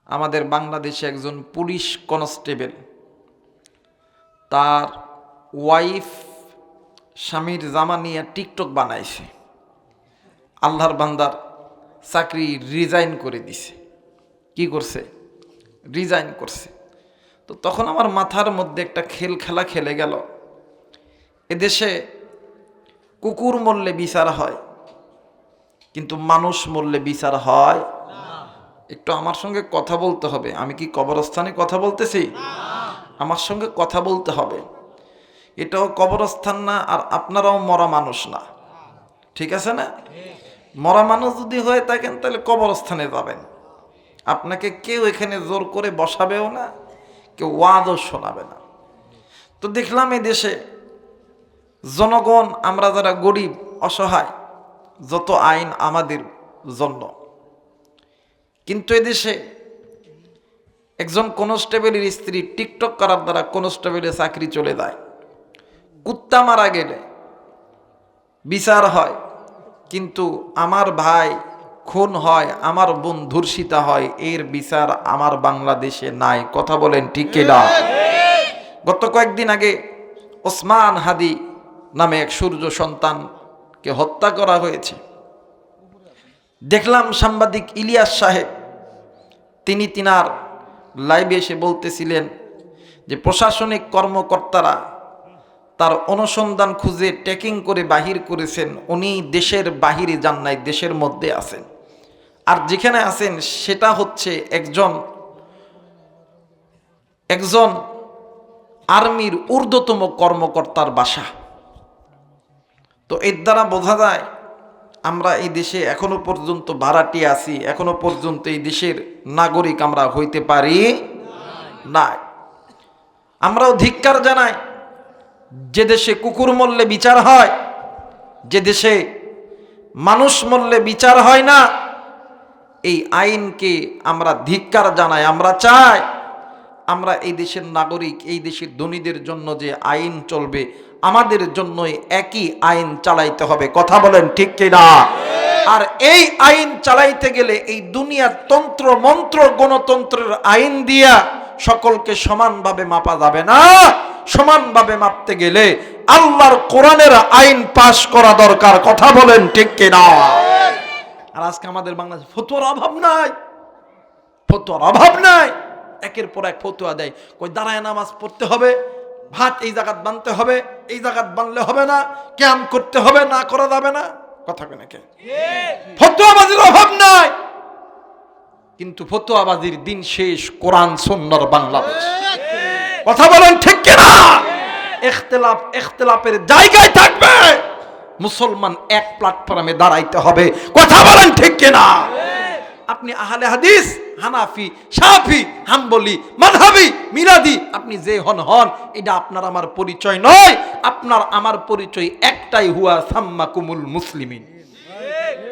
আমাদের বাংলাদেশে একজন পুলিশ কনস্টেবল, তার ওয়াইফ স্বামীর জামা নিয়ে টিকটক বানাইছে, আল্লাহর বান্দার চাকরি রিজাইন করে দিছে। কি করছে? রিজাইন করছে। তো তখন আমার মাথার মধ্যে একটা খেলা খেলে গেল। এদেশে কুকুর মরলে বিচার হয়, কিন্তু মানুষ মরলে বিচার হয়। একটু আমার সঙ্গে কথা বলতে হবে। আমি কি কবরস্থানে কথা বলতেছি? আমার সঙ্গে কথা বলতে হবে। এটাও কবরস্থান না, আর আপনারাও মরা মানুষ না, ঠিক আছে না? মরা মানুষ যদি হয়ে থাকেন তাহলে কবরস্থানে যাবেন। আপনাকে কেউ এখানে জোর করে বসাবেও না, কেউ ওয়াজও শোনাবে না। তো দেখলাম এই দেশে জনগণ, আমরা যারা গরিব অসহায়, যত আইন আমাদের জন্য, কিন্তু এদেশে একজন কনস্টেবলের স্ত্রী টিকটক করার দ্বারা কনস্টেবলের চাকরি চলে যায়। কুত্তা মারা গেলে বিচার হয়, কিন্তু আমার ভাই খুন হয়, আমার বোন ধর্ষিতা হয়, এর বিচার আমার বাংলাদেশে নাই। কথা বলেন ঠিক কিনা? গত কয়েকদিন আগে ওসমান হাদি নামে এক সূর্য সন্তানকে হত্যা করা হয়েছে। দেখলাম সাংবাদিক ইলিয়াস সাহেব, তিনি তিনার লাইভে এসে বলতেছিলেন যে প্রশাসনিক কর্মকর্তারা তার অনুসন্ধান খুঁজে ট্র্যাকিং করে বাহির করেছেন, উনি দেশের বাহিরে যান নাই, দেশের মধ্যে আছেন। আর যেখানে আছেন সেটা হচ্ছে একজন আর্মির ঊর্ধ্বতম কর্মকর্তার বাসা। তো এর দ্বারা বোঝা যায় আমরা এই দেশে এখনো পর্যন্ত ভাড়াটিয়া আছি, এখনো পর্যন্ত এই দেশের নাগরিক আমরা হইতে পারি না। আমরাও ধিক্কার জানাই, যে দেশে কুকুর মরলে বিচার হয়, যে দেশে মানুষ মরলে বিচার হয় না, এই আইনকে আমরা ধিক্কার জানাই। আমরা চাই আমরা এই দেশের নাগরিক, এই দেশের ধনীদের জন্য যে আইন চলবে, আমাদের জন্য একই আইন চালাইতে হবে। কথা বলেন ঠিক কিনা? আর এই আইন চালাইতে গেলে এই দুনিয়ার তন্ত্র মন্ত্র গণতন্ত্রের আইন দিয়া সকলকে সমানভাবে মাপা যাবে না। সমানভাবে মাপতে গেলে আল্লাহর কোরআনের আইন পাশ করা দরকার। কথা বলেন ঠিক কিনা? আর আজকে আমাদের বাংলাদেশে ফতোয়ার অভাব নাই, ফতোয়ার অভাব নাই। একের পর এক ফতোয়া দেয়, কই দাঁড়ায় নামাজ পড়তে হবে, ভাত এই জায়গাত বানতে হবে, এই জায়গাত বানলে হবে না, ক্যাম্প করতে হবে, না করা যাবে না। কথা কেন? ফতোয়াবাজির অভাব নাই, কিন্তু ফতোয়াবাজির দিন শেষ কোরআন সুন্নাহর বাংলাদেশ। কথা বলেন ঠিক কিনা? ইখতিলাফের জায়গায় থাকবে, মুসলমান এক প্ল্যাটফর্মে দাঁড়াইতে হবে। কথা বলেন ঠিক কিনা? আপনি আহলে হাদিস, হানাফি, শাফি, হাম্বলি, মাযহাবি, মিলাদি, আপনি যে হন, এটা আপনার আমার পরিচয় নয়। আপনার আমার পরিচয় একটাই, হুয়া সাম্মাকুমুল মুসলিমিন।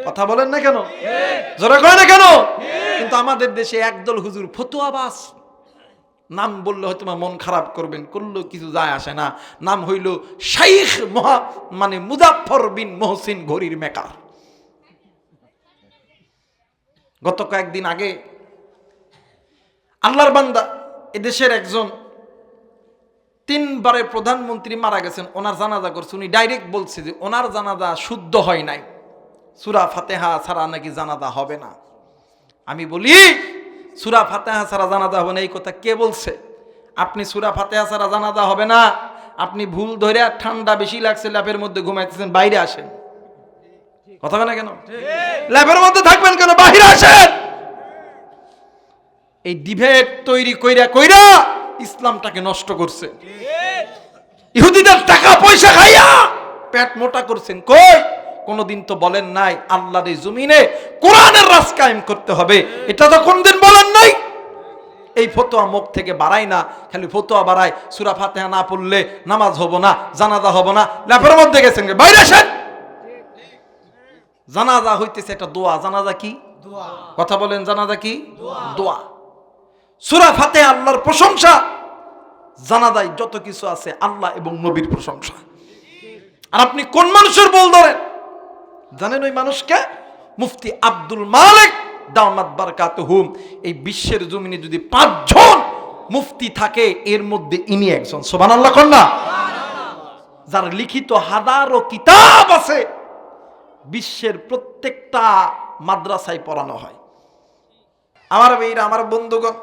কথা বলেন না কেন? জোরে কয় না কেন? কিন্তু আমাদের দেশে একদল হুজুর ফতোয়াবাজ, নাম বললে হয়তো মন খারাপ করবেন, করলেও কিছু যায় আসে না। নাম হইল শাইখ মুজাফফর বিন মহসিন ঘড়ির মেকার। গত কয়েকদিন আগে আল্লাহর বান্দা, এদেশের একজন 3 বারের প্রধানমন্ত্রী মারা গেছেন, ওনার জানাজা করছে। উনি ডাইরেক্ট বলছে যে ওনার জানাজা শুদ্ধ হয় নাই, সূরা ফাতিহা ছাড়া নাকি জানাজা হবে না। আমি বলি, সূরা ফাতিহা ছাড়া জানাজা হবে না এই কথা কে বলছে? আপনি সূরা ফাতিহা ছাড়া জানাজা হবে না, আপনি ভুল ধরে ঠান্ডা বেশি লাগছে ল্যাপের মধ্যে ঘুমাইতেছেন, বাইরে আসেন। কথা বলে না কেন? ল্যাপের মধ্যে থাকবেন কেন? বাইরে আসেন। এই ডিবেট তৈরি কইরা ইসলামটাকে নষ্ট করছে। ইহুদিদের টাকা পয়সা খাইয়া পেট মোটা করছেন। কই? কোনদিন তো বলেন নাই আল্লাহর এই জমিনে কোরআনের রাজ কায়েম করতে হবে। এটা তো কোনদিন বলেন নাই। এই ফতোয়া মুখ থেকে বাড়ায় না, খালি ফতোয়া বাড়ায়, সূরা ফাতিহা না পড়লে নামাজ হবে না, জানাজা হবে না। ল্যাপের মধ্যে গেছেন, বাইরে আসেন। জানাজা হইতেছে এটা দোয়া। জানাজা কি? দোয়া। কথা বলেন, জানাজা কি? দোয়া। সূরা ফাতিহা আল্লাহর প্রশংসা, জানাজায় যত কিছু আছে আল্লাহ এবং নবীর প্রশংসা। আর আপনি কোন মানুষের বল ধরেন জানেন? ওই মানুষকে মুফতি আব্দুল মালিক দামাত বারাকাতুহুম, এই বিশ্বের জমিনে যদি 5 জন মুফতি থাকে এর মধ্যে ইনি একজন। সুবহানাল্লাহ কন্যা। যার লিখিত হাজারো কিতাব আছে, বিশ্বের প্রত্যেকটা মাদ্রাসায় পড়ানো হয়। আমার ভাইরা, আমার বন্ধুগণ,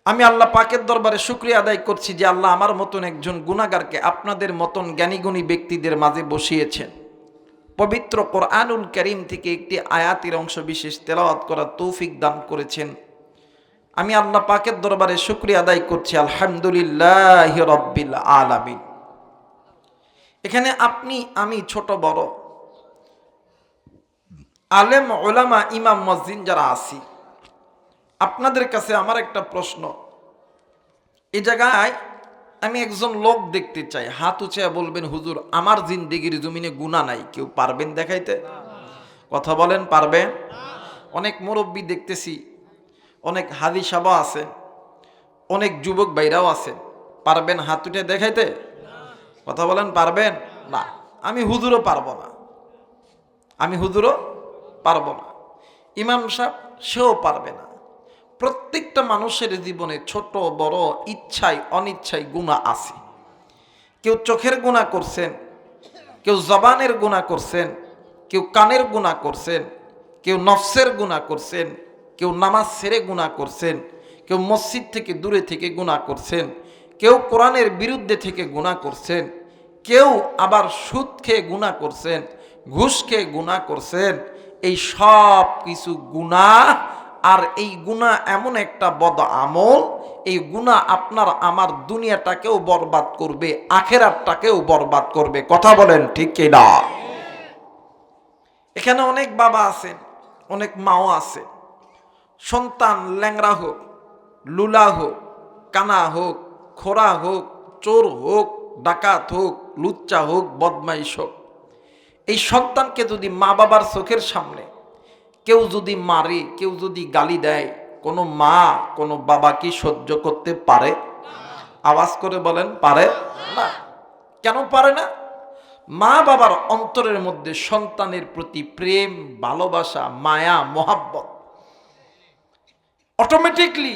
আমি আল্লাহ পাকের দরবারে শুকরিয়া আদায় করছি যে আল্লাহ আমার মতন একজন গুনাহগারকে আপনাদের মতন জ্ঞানীগুণী ব্যক্তিদের মাঝে বসিয়েছেন। পবিত্র কোরআনুল কারীম থেকে একটি আয়াতের অংশ বিশেষ তেলাওয়াত করার তৌফিক দান করেছেন। আমি আল্লাহ পাকের দরবারে শুকরিয়া আদায় করছি, আলহামদুলিল্লাহি রাব্বিল আলামিন। এখানে আপনি, আমি, ছোট বড়, আলেম, ওলামা, ইমাম, মুয়াজ্জিন যারা আছি, আপনাদের কাছে আমার একটা প্রশ্ন। এই জায়গায় আমি একজন লোক দেখতে চাই, হাত উঁচিয়ে বলবেন, হুজুর আমার জিন্দেগির জমিনে গুনাহ নাই। কেউ পারবেন দেখাইতে? কথা বলেন, পারবেন? অনেক মুরব্বী দেখতেছি, অনেক হাজি সাবা আছে, অনেক যুবক ভাইরাও আছে, পারবেন হাত উঠে দেখাইতে? কথা বলেন, পারবেন? না, আমি হুজুরও পারবো না, আমি হুজুরও পারবো না, ইমাম সাহেব সেও পারবে না। প্রত্যেকটা মানুষের জীবনে ছোট বড়, ইচ্ছায় অনিচ্ছায় গুনাহ আছে। কেউ চোখের গুনাহ করছেন, কেউ জবানের গুনাহ করছেন, কেউ কানের গুনাহ করছেন, কেউ নফসের গুনাহ করছেন, কেউ নামাজ ছেড়ে গুনাহ করছেন, কেউ মসজিদ থেকে দূরে থেকে গুনাহ করছেন, কেউ কোরআনের বিরুদ্ধে থেকে গুনাহ করছেন, কেউ আবার সুদ খেয়ে গুনাহ করছেন, ঘুষ খেয়ে গুনাহ করছেন। এই সব কিছু গুনাহ। আর এই গুনাহ এমন একটা বদ আমল, এই গুনাহ আপনার আমার দুনিয়াটাকেও বরবাদ করবে, আখেরাতটাকেও বরবাদ করবে। কথা বলেন ঠিক কি না? এখানে অনেক বাবা আছেন, অনেক মাও আছে, সন্তান ল্যাংড়া হোক, লুলা হোক, কানা হোক, খোরা হোক, চোর হোক, ডাকাত হোক, লুচ্চা হোক, বদমাইশ হোক, এই সন্তানকে যদি মা বাবার চোখের সামনে কেউ যদি মারে, কেউ যদি গালি দেয়, কোনো মা কোনো বাবা কি সহ্য করতে পারে? আওয়াজ করে বলেন, পারে না। কেন পারে না? মা বাবার অন্তরের মধ্যে সন্তানের প্রতি প্রেম, ভালোবাসা, মায়া, মোহাব্বত অটোমেটিকলি।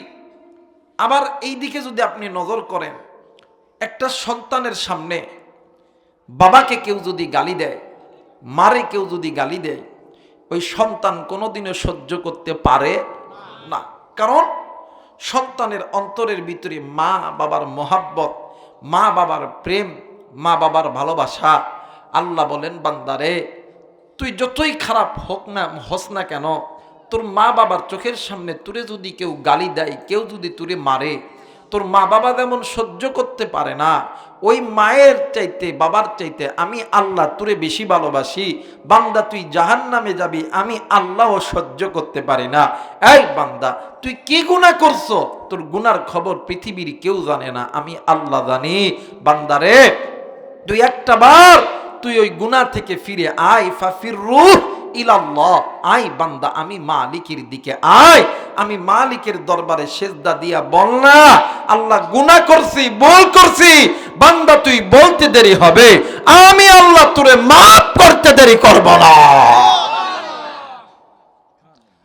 আবার এই দিকে যদি আপনি নজর করেন, একটা সন্তানের সামনে বাবাকে কেউ যদি গালি দেয়, মারে কেউ যদি গালি দেয়, ওই সন্তান কোনোদিনও সহ্য করতে পারে না। কারণ সন্তানের অন্তরের ভিতরে মা বাবার মোহাব্বত, মা বাবার প্রেম, মা বাবার ভালোবাসা। আল্লাহ বলেন, বান্দারে তুই যতই খারাপ হোক না, হস না কেন, তোর মা বাবার চোখের সামনে তোরে যদি কেউ গালি দেয়, কেউ যদি তোরে মারে, তোর মা বাবা যেমন সহ্য করতে পারে না, ওই মায়ের চাইতে, বাবার চাইতে আমি আল্লাহ তোরে বেশি ভালোবাসি। বান্দা তুই জাহান্নামে যাবি, আমি আল্লাহও সহ্য করতে পারি না। এই বান্দা, তুই কি গুনাহ করছো? তোর গুনার খবর পৃথিবীর কেউ জানে না, আমি আল্লাহ জানি। বান্দারে তুই একটা বার তুই ওই গুনাহ থেকে ফিরে আয়, ফাফিরু ইলাল্লাহ, আয় বান্দা, আমি মালিকের দিকে আয়, আমি মালিকের দরবারে সেজদা দিয়া বল না, আল্লাহ গুনাহ করছি, ভুল করছি। বান্দা তুই বলতে দেরি হবে, আমি আল্লাহ তোরে মাফ করতে দেরি করব না।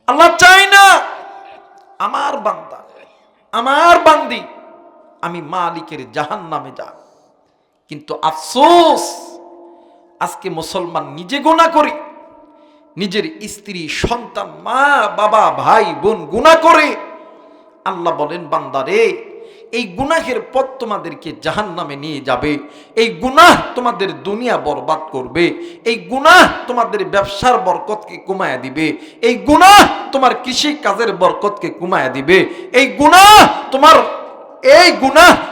আল্লাহ চাই না আমার বান্দা, আমার বান্দি আমি মালিকের জাহান্নামে যা। কিন্তু আফসোস, আজকে মুসলমান নিজে গুনাহ করি, নিজের স্ত্রী, সন্তান, মা বাবা, ভাই বোন গুনাহ করে। আল্লাহ বলেন, বান্দারে এই গুনাহের পথ তোমাদেরকে জাহান্নামে নিয়ে যাবে, এই গুনাহ তোমাদের দুনিয়া বরবাদ করবে, এই গুনাহ তোমাদের ব্যবসার বরকতকে কমায়া দিবে, এই গুনাহ তোমার কৃষি কাজের বরকতকে কমায়া দিবে, এই গুনাহ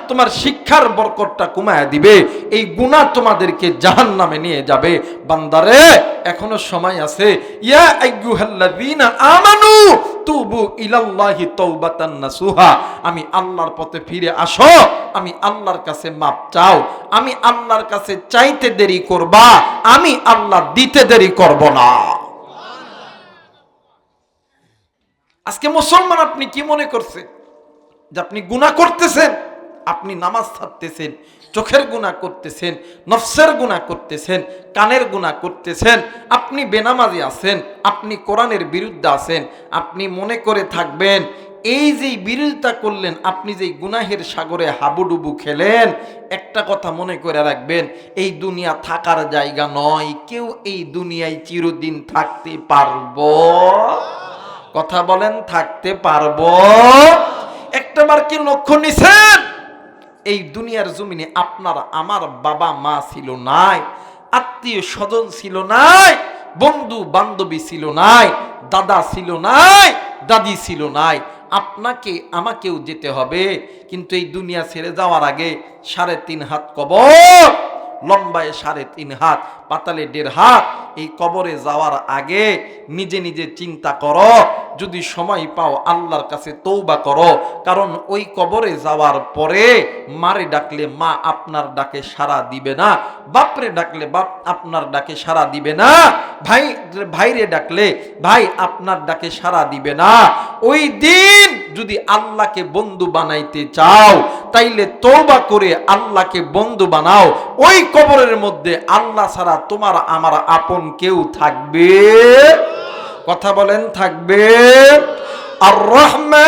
তোমার শিক্ষার বরকতটা কমায়া দিবে, এই গুনাহ তোমাদেরকে জাহান্নামে নিয়ে যাবে। বান্দারে এখনো সময় আছে। ইয়া আইয়ুহাল্লাযীনা আমানু তুবু ইলাল্লাহি তাওবাতান নাসুহা, আমি আল্লাহর পথে ফিরে আসো, আমি আল্লাহর কাছে মাপ চাও, আমি আল্লাহর কাছে চাইতে দেরি করবা, আমি আল্লাহ দিতে দেরি করব না। আজকে মুসলমান আপনি কি মনে করছেন যে আপনি গুনাহ করতেছেন? আপনি নামাজ ছাড়তেছেন, চোখের গুনাহ করতেছেন, নফসের গুনাহ করতেছেন, কানের গুনাহ করতেছেন, আপনি বেনামাজি আছেন, আপনি কোরআনের বিরুদ্ধে আছেন, আপনি মনে করে থাকবেন এই যে বিরোধিতা করলেন, আপনি যে গুনাহের সাগরে হাবুডুবু খেলেন, একটা কথা মনে করে রাখবেন, এই দুনিয়া থাকার জায়গা নয়। কেউ এই দুনিয়ায় চিরদিন থাকতে পারবো? কথা বলেন, থাকতে পারবো? একটাবার কি লক্ষ্য নিছেন? এই দুনিয়ার জমিনে আপনার আমার বাবা মা ছিল নাই, আত্মীয় স্বজন ছিল নাই, বন্ধু বান্ধবী ছিল নাই, দাদা ছিল নাই, দাদি ছিল নাই। আপনাকে আমাকেও যেতে হবে, কিন্তু এই দুনিয়া ছেড়ে যাওয়ার আগে 3.5 হাত কবর, লম্বায় 3.5 হাত, পাতালে 1.5 হাত। এই কবরে যাওয়ার আগে নিজে নিজে চিন্তা করো, যদি সময় পাও আল্লাহর কাছে তওবা করো, কারণ ওই কবরে যাওয়ার পরে মারে ডাকলে মা আপনার ডাকে সাড়া দিবে না, বাপরে ডাকলে বাপ আপনার ডাকে সাড়া দিবে না, ভাইরে ডাকলে ভাই আপনার ডাকে সাড়া দিবে না। ওই দিন যদি আল্লাহকে বন্ধু বানাইতে চাও, তাইলে তওবা করে আল্লাহকে বন্ধু বানাও। ওই কবরের মধ্যে আল্লাহ ছাড়া তোমার আমার আপন কেউ থাকবে? কথা বলেন, থাকবে? আর রহমান,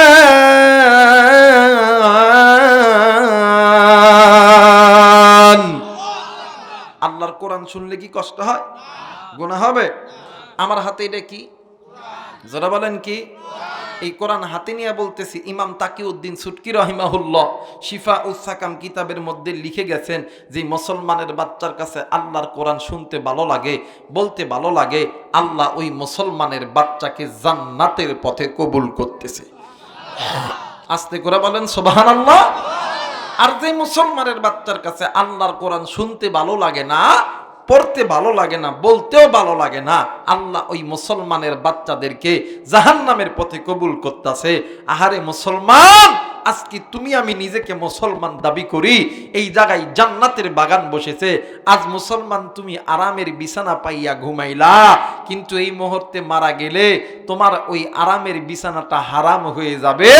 আল্লাহর কোরআন শুনলে কি কষ্ট হয়? গুনাহ হবে? আমার হাতে এটা কি? যারা বলেন কি? এই কোরআন হাতে নিয়ে বলতেছি। ইমাম তাকিউদ্দিন সুটকি রহিমাহুল্লাহ শিফা উস সাকাম কিতাবের মধ্যে লিখে গেছেন যে মুসলমানের বাচ্চার কাছে আল্লাহর কোরআন শুনতে ভালো লাগে, বলতে ভালো লাগে, আল্লাহ ওই মুসলমানের বাচ্চাকে জান্নাতের পথে কবুল করতেছে। আস্তে করে বলেন সুবহানাল্লাহ। আর যে মুসলমানের বাচ্চার কাছে আল্লাহর কোরআন শুনতে ভালো লাগে না, পড়তে ভালো লাগে না, বলতেও ভালো লাগে না, আল্লাহ ওই মুসলমানের বাচ্চাদেরকে জাহান্নামের পথে কবুল করতেছে। আহারে মুসলমান, আজকে তুমি আমি নিজেকে মুসলমান দাবি করি, এই জায়গায় জান্নাতের বাগান বসেছে। আজ মুসলমান তুমি আরামের বিছানা পাইয়া ঘুমাইলা, কিন্তু এই মুহূর্তে মারা গেলে তোমার ওই আরামের বিছানাটা হারাম হয়ে যাবে,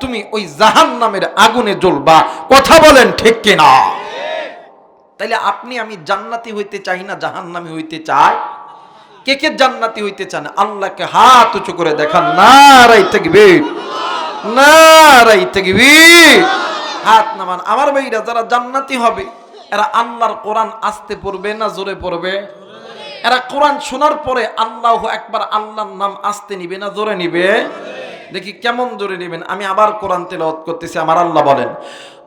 তুমি ওই জাহান্নামের আগুনে জ্বলবা। কথা বলেন ঠিক কিনা? তাইলে আপনি আমি জান্নাতি হইতে চাই না জাহান্নামী হইতে চাই? কে কে জান্নাতি হইতে চান? আল্লাহকে হাত উঁচু করে দেখান। নারাই তাকবীর, নারাই তাকবীর। হাত নামান। আমার ভাইরা, যারা জান্নাতি হবে এরা আল্লাহর কোরআন আস্তে পড়বে না জোরে পড়বে? এরা কোরআন শোনার পরে আল্লাহু আকবার, আল্লাহর নাম আস্তে নিবে না জোরে নিবে? দেখি কেমন জোরে নেবেন। আমি আবার কোরআন তেলাওয়াত করতেছি। আমার আল্লাহ বলেন,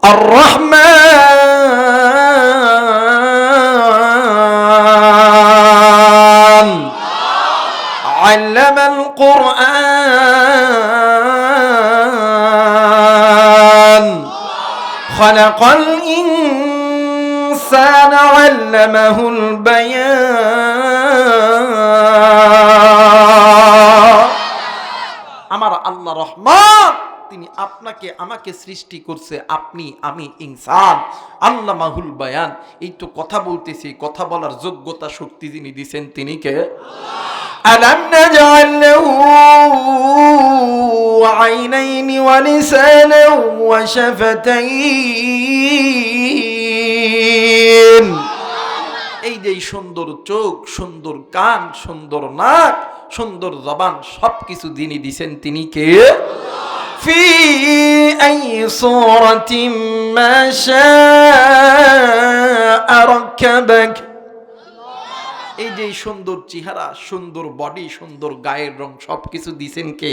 আর রহমান আল্লামাল কুরআন খালাকাল ইনসানা আল্লামাহুল বায়ান। আমার আল্লাহ রহমান, তিনি আপনাকে আমাকে সৃষ্টি করছে, আপনি আমি ইনসান। আল্লামাহুল বায়ান, এই তো কথা বলতেছি, কথা বলার যোগ্যতা শক্তি যিনি দিবেন তিনি কে? আলাম নাজআল লাহু আইনাইনি ওয়া লিসানান ওয়া শাফাতাইন। এই যে সুন্দর চোখ, সুন্দর কান, সুন্দর নাক, সুন্দর জবান, সবকিছু যিনি দিবেন তিনি কে? ফি আই সূরাতিন মা শাআ রাকাবাক। এই যে সুন্দর চেহারা, সুন্দর বডি, সুন্দর গায়ের রং, সবকিছু দিছেন কে?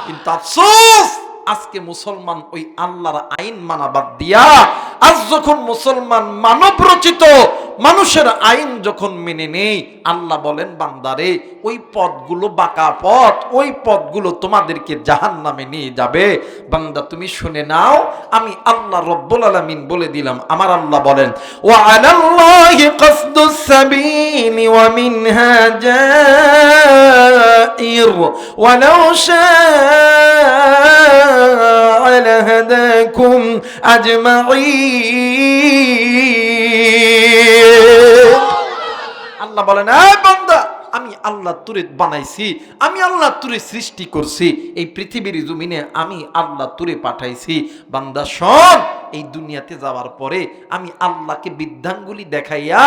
কিন্তু আফসোস, আজকে মুসলমান ওই আল্লাহর আইন মানা বাদ দিয়া, আজ যখন মুসলমান মানব রচিত মানুষের আইন যখন মেনে নেই, আল্লাহ বলেন বান্দারে ওই পথগুলো বাঁকা পথ, ওই পথগুলো তোমাদেরকে জাহান্নামে নিয়ে যাবে। বান্দা তুমি শুনে নাও, আমি আল্লাহ রব্বুল আলামিন বলে দিলাম। আমার আল্লাহ বলেন, ওয়া আলাল্লাহি কাসদুস সাবিলি ওয়া মিনহা জাইর ওয়ালাউ শাআ লাহাদাকুম আজমাইন। আল্লাহ বলেন, এই বান্দা, আমি আল্লাহ তুরে বানাইছি, আমি আল্লাহ তুরে সৃষ্টি করছি, এই পৃথিবীর জমিনে আমি আল্লাহ তুরে পাঠাইছি। বান্দা শোন, এই দুনিয়াতে যাওয়ার পরে আমি আল্লাহকে বিদ্যাঙ্গুলি দেখাইয়া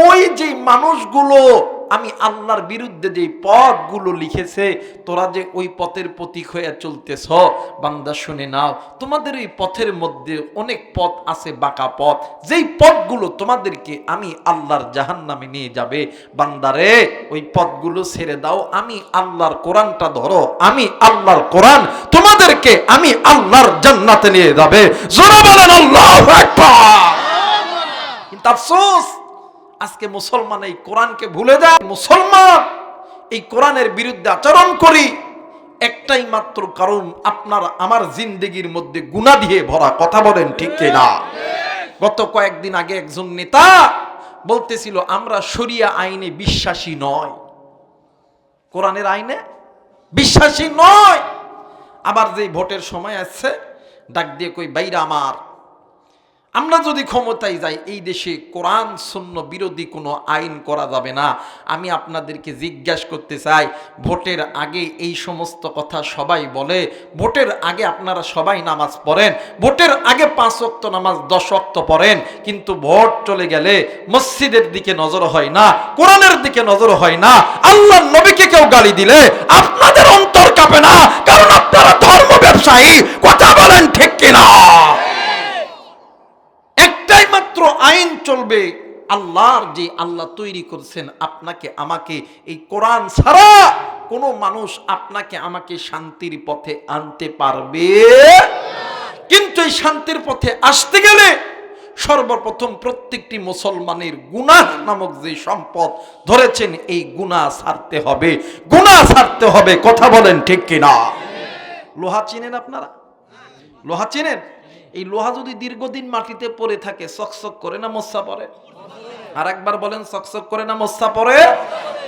ওই যে মানুষগুলো আমি আল্লাহর বিরুদ্ধে যে পথগুলো লিখেছে, তোরা যে ওই পথের প্রতীক হয়ে চলতেছ, বান্দা শুনে নাও, তোমাদের এই পথের মধ্যে অনেক পথ আছে, বাঁকা পথ, যেই পথগুলো তোমাদেরকে আমি আল্লাহর জাহান্নামে নিয়ে যাবে। বান্দারে, ওই পথগুলো ছেড়ে দাও, আমি আল্লাহর কোরআনটা ধরো, আমি আল্লাহর কোরআন তোমাদেরকে আমি আল্লাহর জান্নাতে নিয়ে যাবে। জোরে বলেন আল্লাহু আকবার। কিন্তু আফসোস, আজকে মুসলমান এই কোরআনকে ভুলে যায়। মুসলমান এই কোরআনের বিরুদ্ধে আচরণ করি একটাই মাত্র কারণ, আপনার আমার জিন্দেগির মধ্যে গুনাহ দিয়ে ভরা। কথা বলেন ঠিক কিনা? গত কয়েকদিন আগে একজন নেতা বলতেছিল আমরা শরিয়া আইনে বিশ্বাসী নয়, কোরআনের আইনে বিশ্বাসী নয়। আবার যে ভোটের সময় আসছে, ডাক দিয়ে কই, বাইরা আমার, আমরা যদি ক্ষমতায় যাই এই দেশে কোরআন সুন্নাহ বিরোধী কোনো আইন করা যাবে না। আমি আপনাদেরকে জিজ্ঞাসা করতে চাই, ভোটের আগে এই সমস্ত কথা সবাই বলে, ভোটের আগে আপনারা সবাই নামাজ পড়েন, ভোটের আগে 5 ওয়াক্ত নামাজ 10 ওয়াক্ত পড়েন, কিন্তু ভোট চলে গেলে মসজিদের দিকে নজর হয় না, কোরআনের দিকে নজর হয় না, আল্লাহর নবীকে কেউ গালি দিলে আপনাদের অন্তর কাঁপে না, কারণ আপনারা ধর্ম ব্যবসায়ী। কথা বলেন ঠিক কিনা? আইন চলবে আল্লাহর, যে আল্লাহ তৈরি করেছেন আপনাকে আমাকে, এই কোরআন ছাড়া কোনো মানুষ আপনাকে আমাকে শান্তির পথে আনতে পারবে। কিন্তু এই শান্তির পথে আসতে গেলে সর্বপ্রথম প্রত্যেকটি মুসলমানের গুনাহ নামক যে সম্পদ ধরেছেন, এই গুনাহ ছাড়তে হবে, গুনাহ ছাড়তে হবে। কথা বলেন ঠিক কিনা? লোহা চিনেন আপনারা? লোহা চিনেন? এই লোহা যদি দীর্ঘদিন মাটিতে পড়ে থাকে চকচক করে না মস্যা পড়ে? আর একবার বলেন, চকচক করে না মস্যা পড়ে?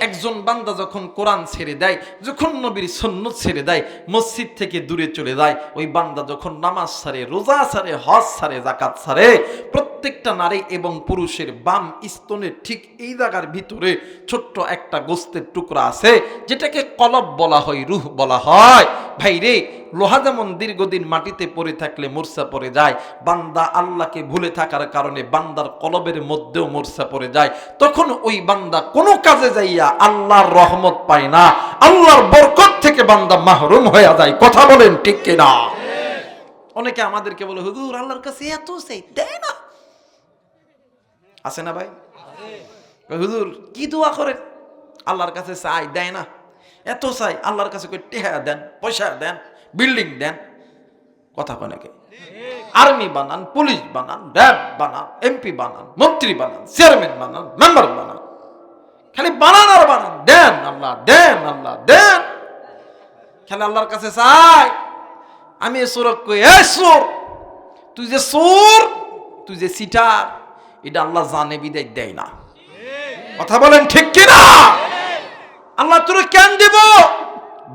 একজন বান্দা যখন কোরআন ছেড়ে দেয়, যখন নবীর সুন্নাত ছেড়ে দেয়, মসজিদ থেকে দূরে চলে যায়, ওই বান্দা যখন নামাজ ছাড়ে, রোজা ছাড়ে, হজ ছাড়ে, যাকাত ছাড়ে, প্রত্যেকটা নারী এবং পুরুষের বাম স্তনের ঠিক এই জায়গার ভিতরে ছোট্ট একটা গোস্তের টুকরা আছে, যেটাকে কলব বলা হয়, রূহ বলা হয়। ভাইরে, লোহা যেমন দীর্ঘদিন মাটিতে পড়ে থাকলে মূর্ছা পড়ে যায়, বান্দা আল্লাহকে ভুলে থাকার কারণে বান্দার কলবের মধ্যেও মূর্ছা পড়ে যায়। তখন ওই বান্দা কোনো কাজে যাইয়া আল্লাহর রহমত পায় না, আল্লাহর বরকত থেকে বান্দা মাহরুম হয়ে যায়। কথা বলেন ঠিক কিনা? অনেকে আমাদেরকে বলে, হুজুর আল্লাহর কাছে এত চাই, দেয় না। আছে না ভাই? হুজুর কি দোয়া করেন? আল্লাহর কাছে চাই, দেয় না। এত চাই, আল্লাহর কাছে কই টেহা দেন, পয়সা দেন, বিল্ডিং দেন। কথা কয় নাকি? আর্মি বানান, পুলিশ বানান, র্যাব বানান, এমপি বানান, মন্ত্রী বানান, চেয়ারম্যান বানান, মেম্বার বানান, খালি বানান আর বানান। দেন আল্লাহ, দেন আল্লাহ, দেন। খালি আল্লাহর কাছে চাই। আমি সুরক কই, এ সুর, তুই যে সুর, তুই যে সিটার, এটা আল্লাহ জানে বিদায় দেয় না। কথা বলেন ঠিক কিনা? আল্লাহ তোরে কেন দেব?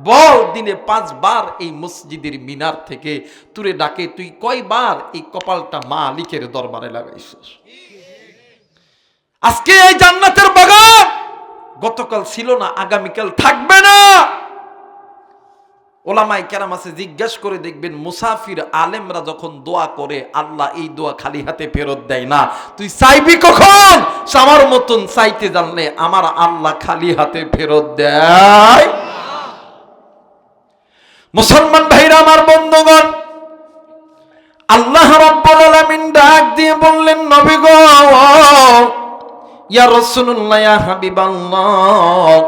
বল, দিনে 5 বার এই মসজিদের মিনার থেকে তুরে ডাকে, তুই কয়বার এই কপালটা মালিকের দরবারে লাগাইছিস? আজকে এই জান্নাতের বাগান গতকাল ছিল না, আগামীকাল থাকবে না। ওলামায়ে কেরাম আছে, জিজ্ঞাসা করে দেখবেন, মুসাফির আলেমরা যখন দোয়া করে, আল্লাহ এই দোয়া খালি হাতে ফেরত দেয় না। তুই চাইবি কখন? আমার মতন চাইতে জানলে আমার আল্লাহ খালি হাতে ফেরত দেয়। মুসলমান ভাইরা আমার, বন্ধুগণ, আল্লাহ রাব্বুল আলামিন ডাক দিয়ে বললেন, নবী গো, ইয়া রাসূলুল্লাহ, ইয়া হাবিবাল্লাহ,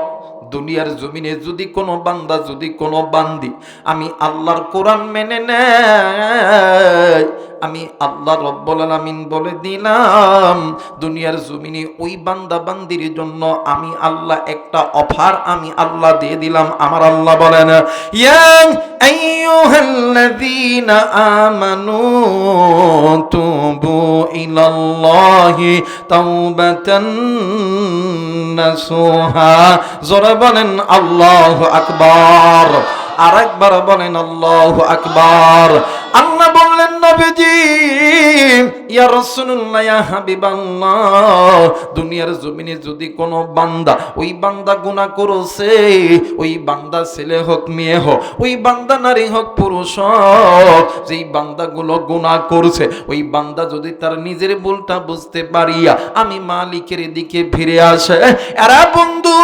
দুনিয়ার জমিনে যদি কোনো বান্দা, যদি কোনো বান্দি আমি আল্লাহর কোরআন মেনে নেয়, আমি আল্লাহ রব্বুল আলামিন বলে দিলাম, দুনিয়ার জমিনে ওই বান্দা বান্দির জন্য আমি আল্লাহ একটা অফার আমি আল্লাহ দিয়ে দিলাম। আমার আল্লাহ বলেন, ইয়া আইয়ুহাল্লাযীনা আমানু তুবু ইলাল্লাহি তাওবাতান নাসুহা। জোরে বলেন আল্লাহু আকবার। আরেকবার বলেন আল্লাহু আকবার। আল্লাহ বললেন, নবীজি, ইয়া রাসূলুল্লাহ, ইয়া হাবিবাল্লাহ, দুনিয়ার জমিনে যদি কোনো বান্দা, ওই বান্দা গুনাহ করেছে, ওই বান্দা ছেলে হোক মেয়ে হোক, ওই বান্দা নারী হোক পুরুষ হোক, যেই বান্দাগুলো গুনাহ করছে, ওই বান্দা যদি তার নিজের ভুলটা বুঝতে পারিয়া আমি মালিকের দিকে ফিরে আসে, এরা বন্ধু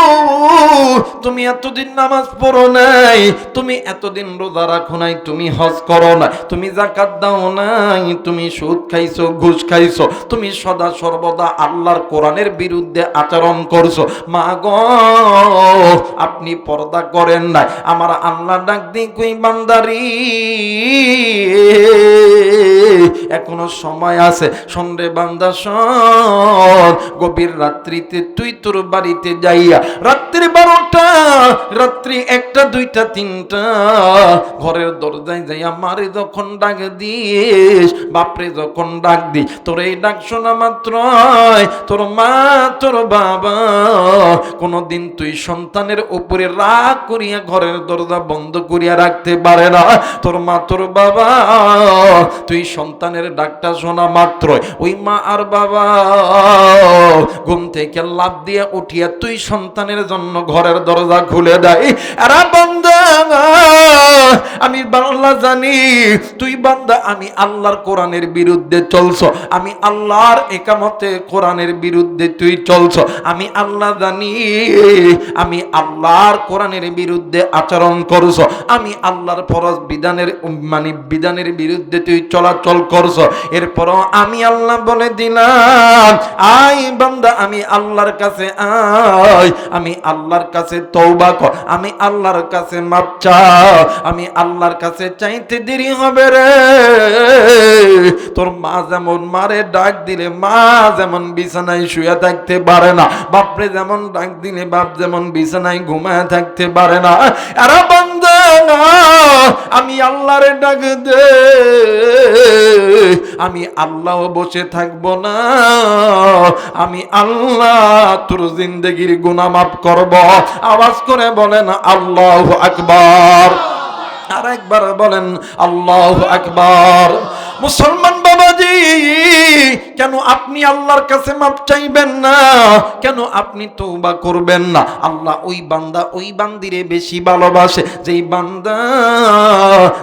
তুমি এতদিন নামাজ পড়ো নাই, তুমি এতদিন রোজা রাখো নাই, তুমি হজ করো না, তুমি যাকাত দাও নাই, তুমি সুদ খাইছো, ঘুষ খাইছো, তুমি সদা সর্বদা আল্লাহর কোরআনের বিরুদ্ধে আচরণ করছো, মা গো আপনি পর্দা করেন নাই, আমার আল্লাহ ডাক দি কই বান্দারি এখনো সময় আছে, শোন রে বান্দা শোন, গভীর রাত্রিতে তুই তোর বাড়িতে যাইয়া রাত্রি 12টা, রাত্রি 1টা 2টা 3টা ঘরের দরজায় যাইয়া মারে যখন ডাক দিস, বাপরে যখন ডাক দি, তোর এই ডাক শোনা মাত্র তোর মা তোর বাবা কোনদিন তুই সন্তানের উপরে রাগ করিয়া ঘরের দরজা বন্ধ করিয়া রাখতে পারে না। তোর মা তোর বাবা তুই সন্তানের ডাকটা শোনা মাত্র ওই মা আর বাবা ঘুম থেকে লাফ দিয়ে উঠিয়া তুই সন্তানের জন্য ঘরের দরজা খুলে দেয়। আরে বান্দা আমি বাংলা জানি তুই বান্দা আমি আল্লাহর কোরআনের বিরুদ্ধে চলছো, আমি আল্লাহর একামতে কোরআনের বিরুদ্ধে তুই চলছো, আমি আল্লাহ জানি আমি আল্লাহর কোরআনের বিরুদ্ধে আচরণ করছো, আমি আল্লাহর ফরজ বিধানের বিধানের বিরুদ্ধে তুই চলাচল করছো। এরপরও আমি আল্লাহ বলে দিলাম আয় বান্দা আমি আল্লাহর কাছে আয়, আমি আল্লাহর কাছে তওবা কর, আমি আল্লাহর কাছে মাপ চা, আমি আল্লাহর কাছে চাইতে দেরি হবে রে। তোর মা যেমন মারে ডাক দিলে মা যেমন বিছানায় শুয়ে থাকতে পারে না, বাপরে যেমন ডাক দিলে বাপ যেমন বিছানায় ঘুমায় থাকতে পারে না। আরে বান্দা আমি আল্লাহরে ডাক দে, আমি আল্লাহ বসে থাকবো না, আমি আল্লাহ তোর জিন্দেগির গুনাহ মাফ করব। আওয়াজ করে বলেন আল্লাহু আকবার, আর একবার বলেন আল্লাহু আকবার। মুসলমান বাবাজি কেন আপনি আল্লাহর কাছে মাপ চাইবেন না, কেন আপনি তওবা করবেন না? আল্লাহ ওই বান্দা ওই বান্দিরে বেশি ভালোবাসে যেই বান্দা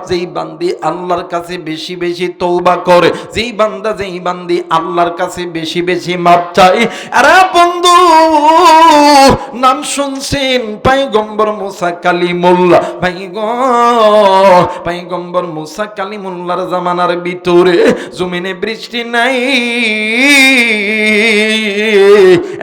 যেই বান্দি আল্লাহর কাছে বেশি বেশি তওবা করে, যেই বান্দা যেই বান্দি আল্লাহর কাছে বেশি বেশি মাপ চায়। আরে বন্ধু নাম শুনছেন পয়গম্বর মুসা কালিমুল্লাহ, ভাই গো পয়গম্বর মুসা কালিমুল্লাহর জামানার ভিতরে জমিনে বৃষ্টি নাই।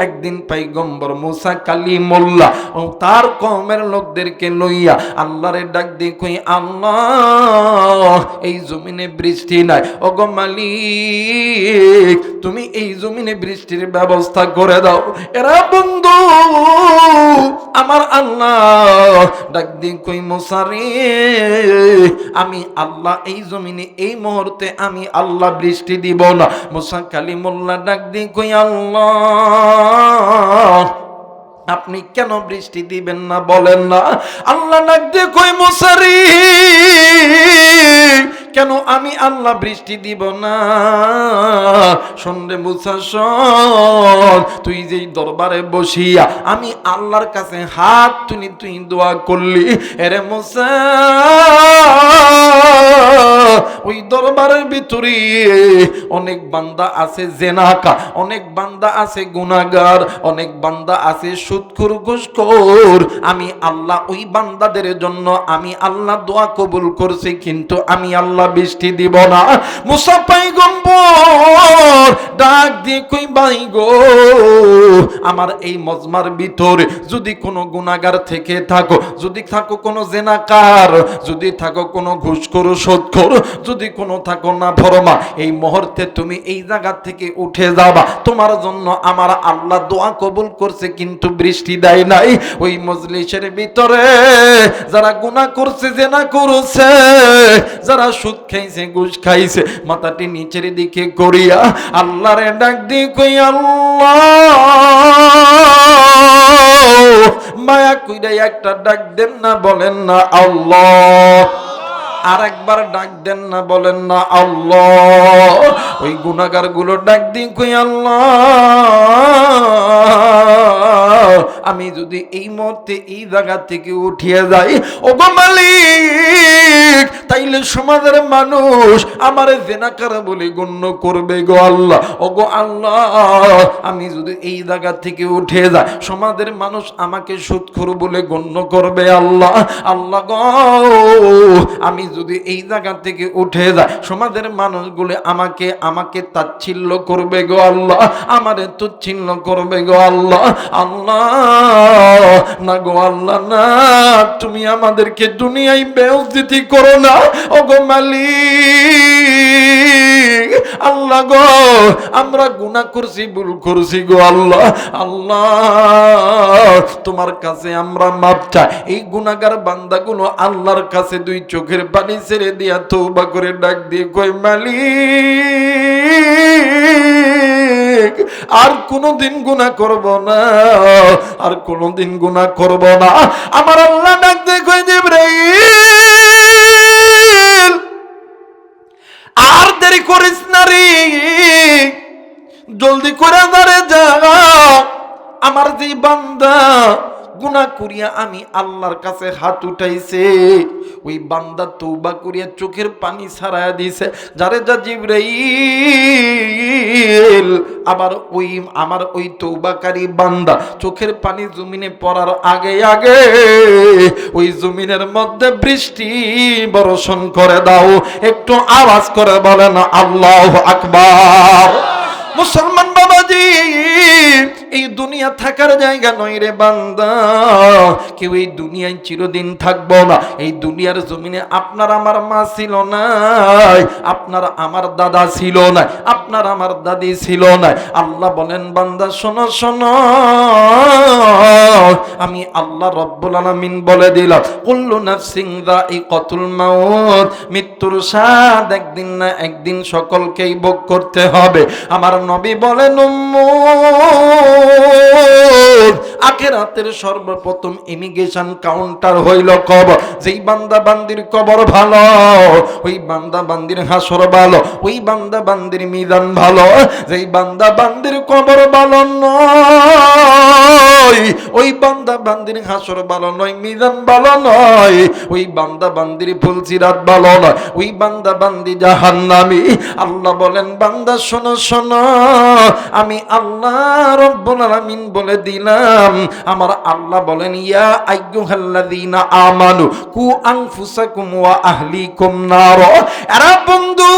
একদিন পয়গম্বর মুসা কালিমুল্লাহ ও তার কওমের লোকদেরকে লইয়া আল্লাহরে ডাক দিয়ে কই আল্লাহ এই জমিনে বৃষ্টি নাই, ওগো মালিক তুমি এই জমিনে বৃষ্টির ব্যবস্থা করে দাও। এরা বন্ধু আমার আল্লাহ ডাক দিয়ে কই মুসা রে আমি আল্লাহ এই জমিনে এই মুহূর্তে আমি আল্লাহ বৃষ্টি দিব না। মুসা কালিমুল্লাহ ডাক দিয়ে কই আল্লাহ আপনি কেন বৃষ্টি দিবেন না বলেন না? আল্লাহ ডাক দিয়ে কই মুসা রে কেন আমি আল্লাহ বৃষ্টি দিব না? শোন রে মুসা শোন, তুই যেই দরবারে বসিয়া আমি আল্লাহর কাছে হাত তুলি তুই দোয়া করলি, এরে মুসা ওই দরবারের ভিতরে অনেক বান্দা আছে জেনাকা, অনেক বান্দা আছে গুনাহগার, অনেক বান্দা আছে সুদখোর ঘুষখোর। আমি আল্লাহ ওই বান্দাদের জন্য আমি আল্লাহ দোয়া কবুল করছি, কিন্তু আমি আল্লাহ বৃষ্টি দিব না। মুসা পয়গম্বর ডাক দিয়ে কই ভাই গো আমার এই মজমার ভিতরে যদি কোনো গুনাহগার থেকে থাকো, যদি থাকো কোনো জেনাকার, যদি থাকো কোনো ঘুষখোর সুদখোর, যদি কোনো থাকো না ফরমা, এই মুহূর্তে তুমি এই জায়গা থেকে উঠে যাবা, তোমার জন্য আমার আল্লাহ দোয়া কবুল করছে কিন্তু বৃষ্টি দেয় নাই। ওই মজলিসের ভিতরে যারা গুনাহ করছে জেনা করছে, যারা সুদ খাইছে ঘুষ খাইছে, মাথাটি নিচের দিকে করিয়া আল্লাহরে ডাক দিয়ে কই আল্লাহ মায়া কইরা একটা ডাক দেন না, বলেন না আল্লাহ। আর একবার ডাক দেন না, বলেন না আল্লাহ। ওই গুনাহগার গুলো ডাক দিন, কই আল্লাহ, আমি যদি এই মুহূর্তে এই জায়গা থেকে উঠিয়ে যাই, ওগো মালিক, তাইলে সমাজের মানুষ আমার জেনাকার বলে গণ্য করবে গো আল্লাহ। ওগো আল্লাহ, আমি যদি এই জায়গা থেকে উঠে যাই, সমাজের মানুষ আমাকে সুদখোর বলে গণ্য করবে আল্লাহ। আল্লাহ গো, আমি যদি এই জায়গা থেকে উঠে যাই, সমাজের মানুষগুলো আমাকে তাচ্ছিল্য করবে গো আল্লাহ, আমারে তুচ্ছিল্য করবে গো আল্লাহ। আল্লাহ না গো আল্লাহ না, তুমি আমাদেরকে দুনিয়ায় বেইজ্জতি করো না ওগো মালিক। আল্লাহ গো, আমরা গুনাহ করছি, ভুল করছি গো আল্লাহ। আল্লাহ, তোমার কাছে আমরা মাপ চাই। এই গুনাহগার বান্দাগুলো আল্লাহর কাছে দুই চোখের পানি ছেড়ে দিয়া তওবা করে ডাক দিয়ে কই, মালিক, আর কোনদিন গুনাহ করব না, আর কোনদিন গুনাহ করব না। আমার আল্লাহ ডাক দিয়ে কই, জিবরাইল, আর দেরি করিস না রে, জলদি করে ধরে যা। আমার যে বান্দা গুনাহ করিয়া আমি আল্লাহর কাছে হাত উঠাইছে, ওই বান্দা তওবা করিয়া চোখের পানি ছাড়ায়া দিছে। যারে যা জিবরাইল, আবার ওই আমার ওই তওবাকারী বান্দা চোখের পানি জমিনে পড়ার আগে আগে ওই জমিনের মধ্যে বৃষ্টি বর্ষণ করে দাও। একটু আওয়াজ করে বলেন আল্লাহু আকবার। মুসলমান বাবাজি, এই দুনিয়া থাকার জায়গা নয় রে বান্দা। কেউ এই দুনিয়ায় চিরদিন থাকবো না। এই দুনিয়ার জমিনে আপনার আমার মা ছিল না, আপনার আমার দাদা ছিল না, আপনার আমার দাদি ছিল না। আল্লাহ বলেন, বান্দা শোনো শোনো, আমি আল্লাহ রব্বুল আলামিন বলে দিলাম, কুল্লু নাফসিন যায়িকাতুল মাউত, মৃত্যুর স্বাদ একদিন না একদিন সকলকেই ভোগ করতে হবে। আমার নবী বলেন, উম্মত, আখিরাতের সর্বপ্রথম ইমিগ্রেশন কাউন্টার হইল কবর। যেই বান্দা বান্দির কবর ভালো, ওই বান্দা বান্দির হাসর ভালো, ওই বান্দা বান্দির মিজান ভালো। যেই বান্দা বান্দির কবর ভালো নয়, ওই বান্দা বান্দির হাসর ভালো নয়, মিজান ভালো নয়, ওই বান্দা বান্দির ফুলসিরাত ভালো নয়, ওই বান্দা বান্দি জাহান্নামী। আল্লাহ বলেন, বান্দা শোনো শোনো, আমি আল্লাহ রব্বুল আলামিন বলে দিলাম। আমার আল্লাহ বলেন, ইয়া আইয়ুহাল্লাযীনা আমানু কু আনফুসাকুম ওয়া আহলিকুম নার। এরা বন্ধু,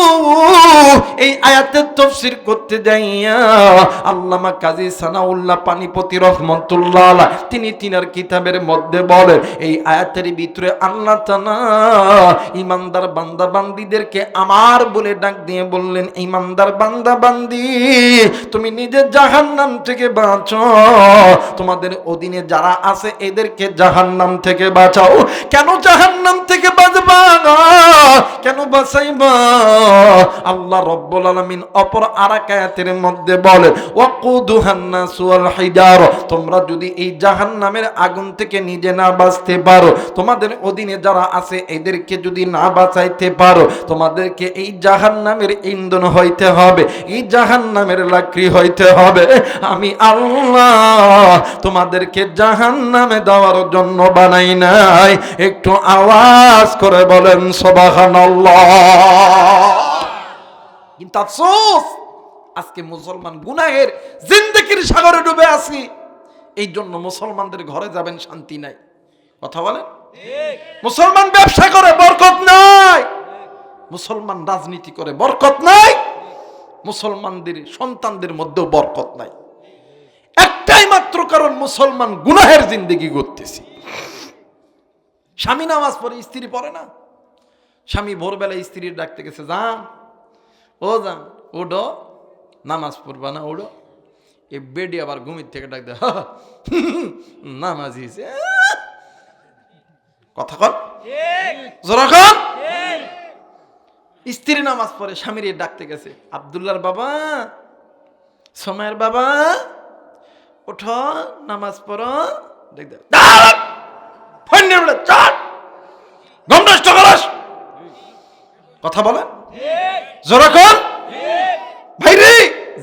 এই আয়াতের তাফসীর করতে যাইয়া আল্লামা কাজী সানাউল্লাহ পানিপতি রাহমাতুল্লাহ আলাইহি তিনি তিনার কিতাবের মধ্যে বলেন, এই আয়াতের ভিতরে আল্লাহ তাআলা ঈমানদার বান্দা বান্দীদেরকে আমার বলে ডাক দিয়ে বললেন, ঈমানদার বান্দা বান্দি, তুমি নিজে জাহান্নাম থেকে বাঁচো, তোমাদের অধীনে যারা আছে এদেরকে জাহান্নাম থেকে বাঁচাও। কেন জাহান্নাম থেকে বাঁচবা, কেন বাঁচাইবা? আল্লাহ রব্বুল আলামিন অপর আরেক আয়াতের মধ্যে বলেন, ওয়াকুদুহান নাসু ওয়াল হিজার, তোমরা যদি এই জাহান্নামের আগুন থেকে নিজে না বাঁচতে পারো, তোমাদের অধীনে যারা আছে এদেরকে যদি না বাঁচাইতে পারো, তোমাদেরকে এই জাহান্নামের ইন্ধন হইতে হবে, এই জাহান্নামের লাকড়ি হইতে হবে। আমি আল্লাহ তোমাদেরকে জাহান্নামে দেওয়ার জন্য বানাই নাই। একটু আওয়াজ করে বলেন সুবহানাল্লাহ। কিন্তু আফসোস, আজকে মুসলমান গুনাহের জিন্দেগির সাগরে ডুবে আছি। এই জন্য মুসলমানদের ঘরে যাবেন শান্তি নাই। কথা বলেন ঠিক। মুসলমান ব্যবসা করে বরকত নাই, মুসলমান রাজনীতি করে বরকত নাই, মুসলমানদের সন্তানদের মধ্যেও বরকত নাই। একটাই মাত্র কারণ, মুসলমান গুনাহের জিন্দেগি করতেছি। স্বামী নামাজ পড়ে, স্ত্রী পড়ে না। স্বামী ভোরবেলা স্ত্রীর ডাকতে গেছে, যান ও যান, ওডো নামাজ পড়বা না, ওডো। এই বেডি আবার ঘুমির থেকে ডাক দেয়, নামাজ হিসে কথা কন জোরা কন। স্ত্রী নামাজ পড়ে, স্বামীর ডাকতে গেছে, আব্দুল্লাহর বাবা, সময়ের বাবা, ওঠো নামাজ পড়ো। দেখ কথা বলেন যেরকম ভাইরে,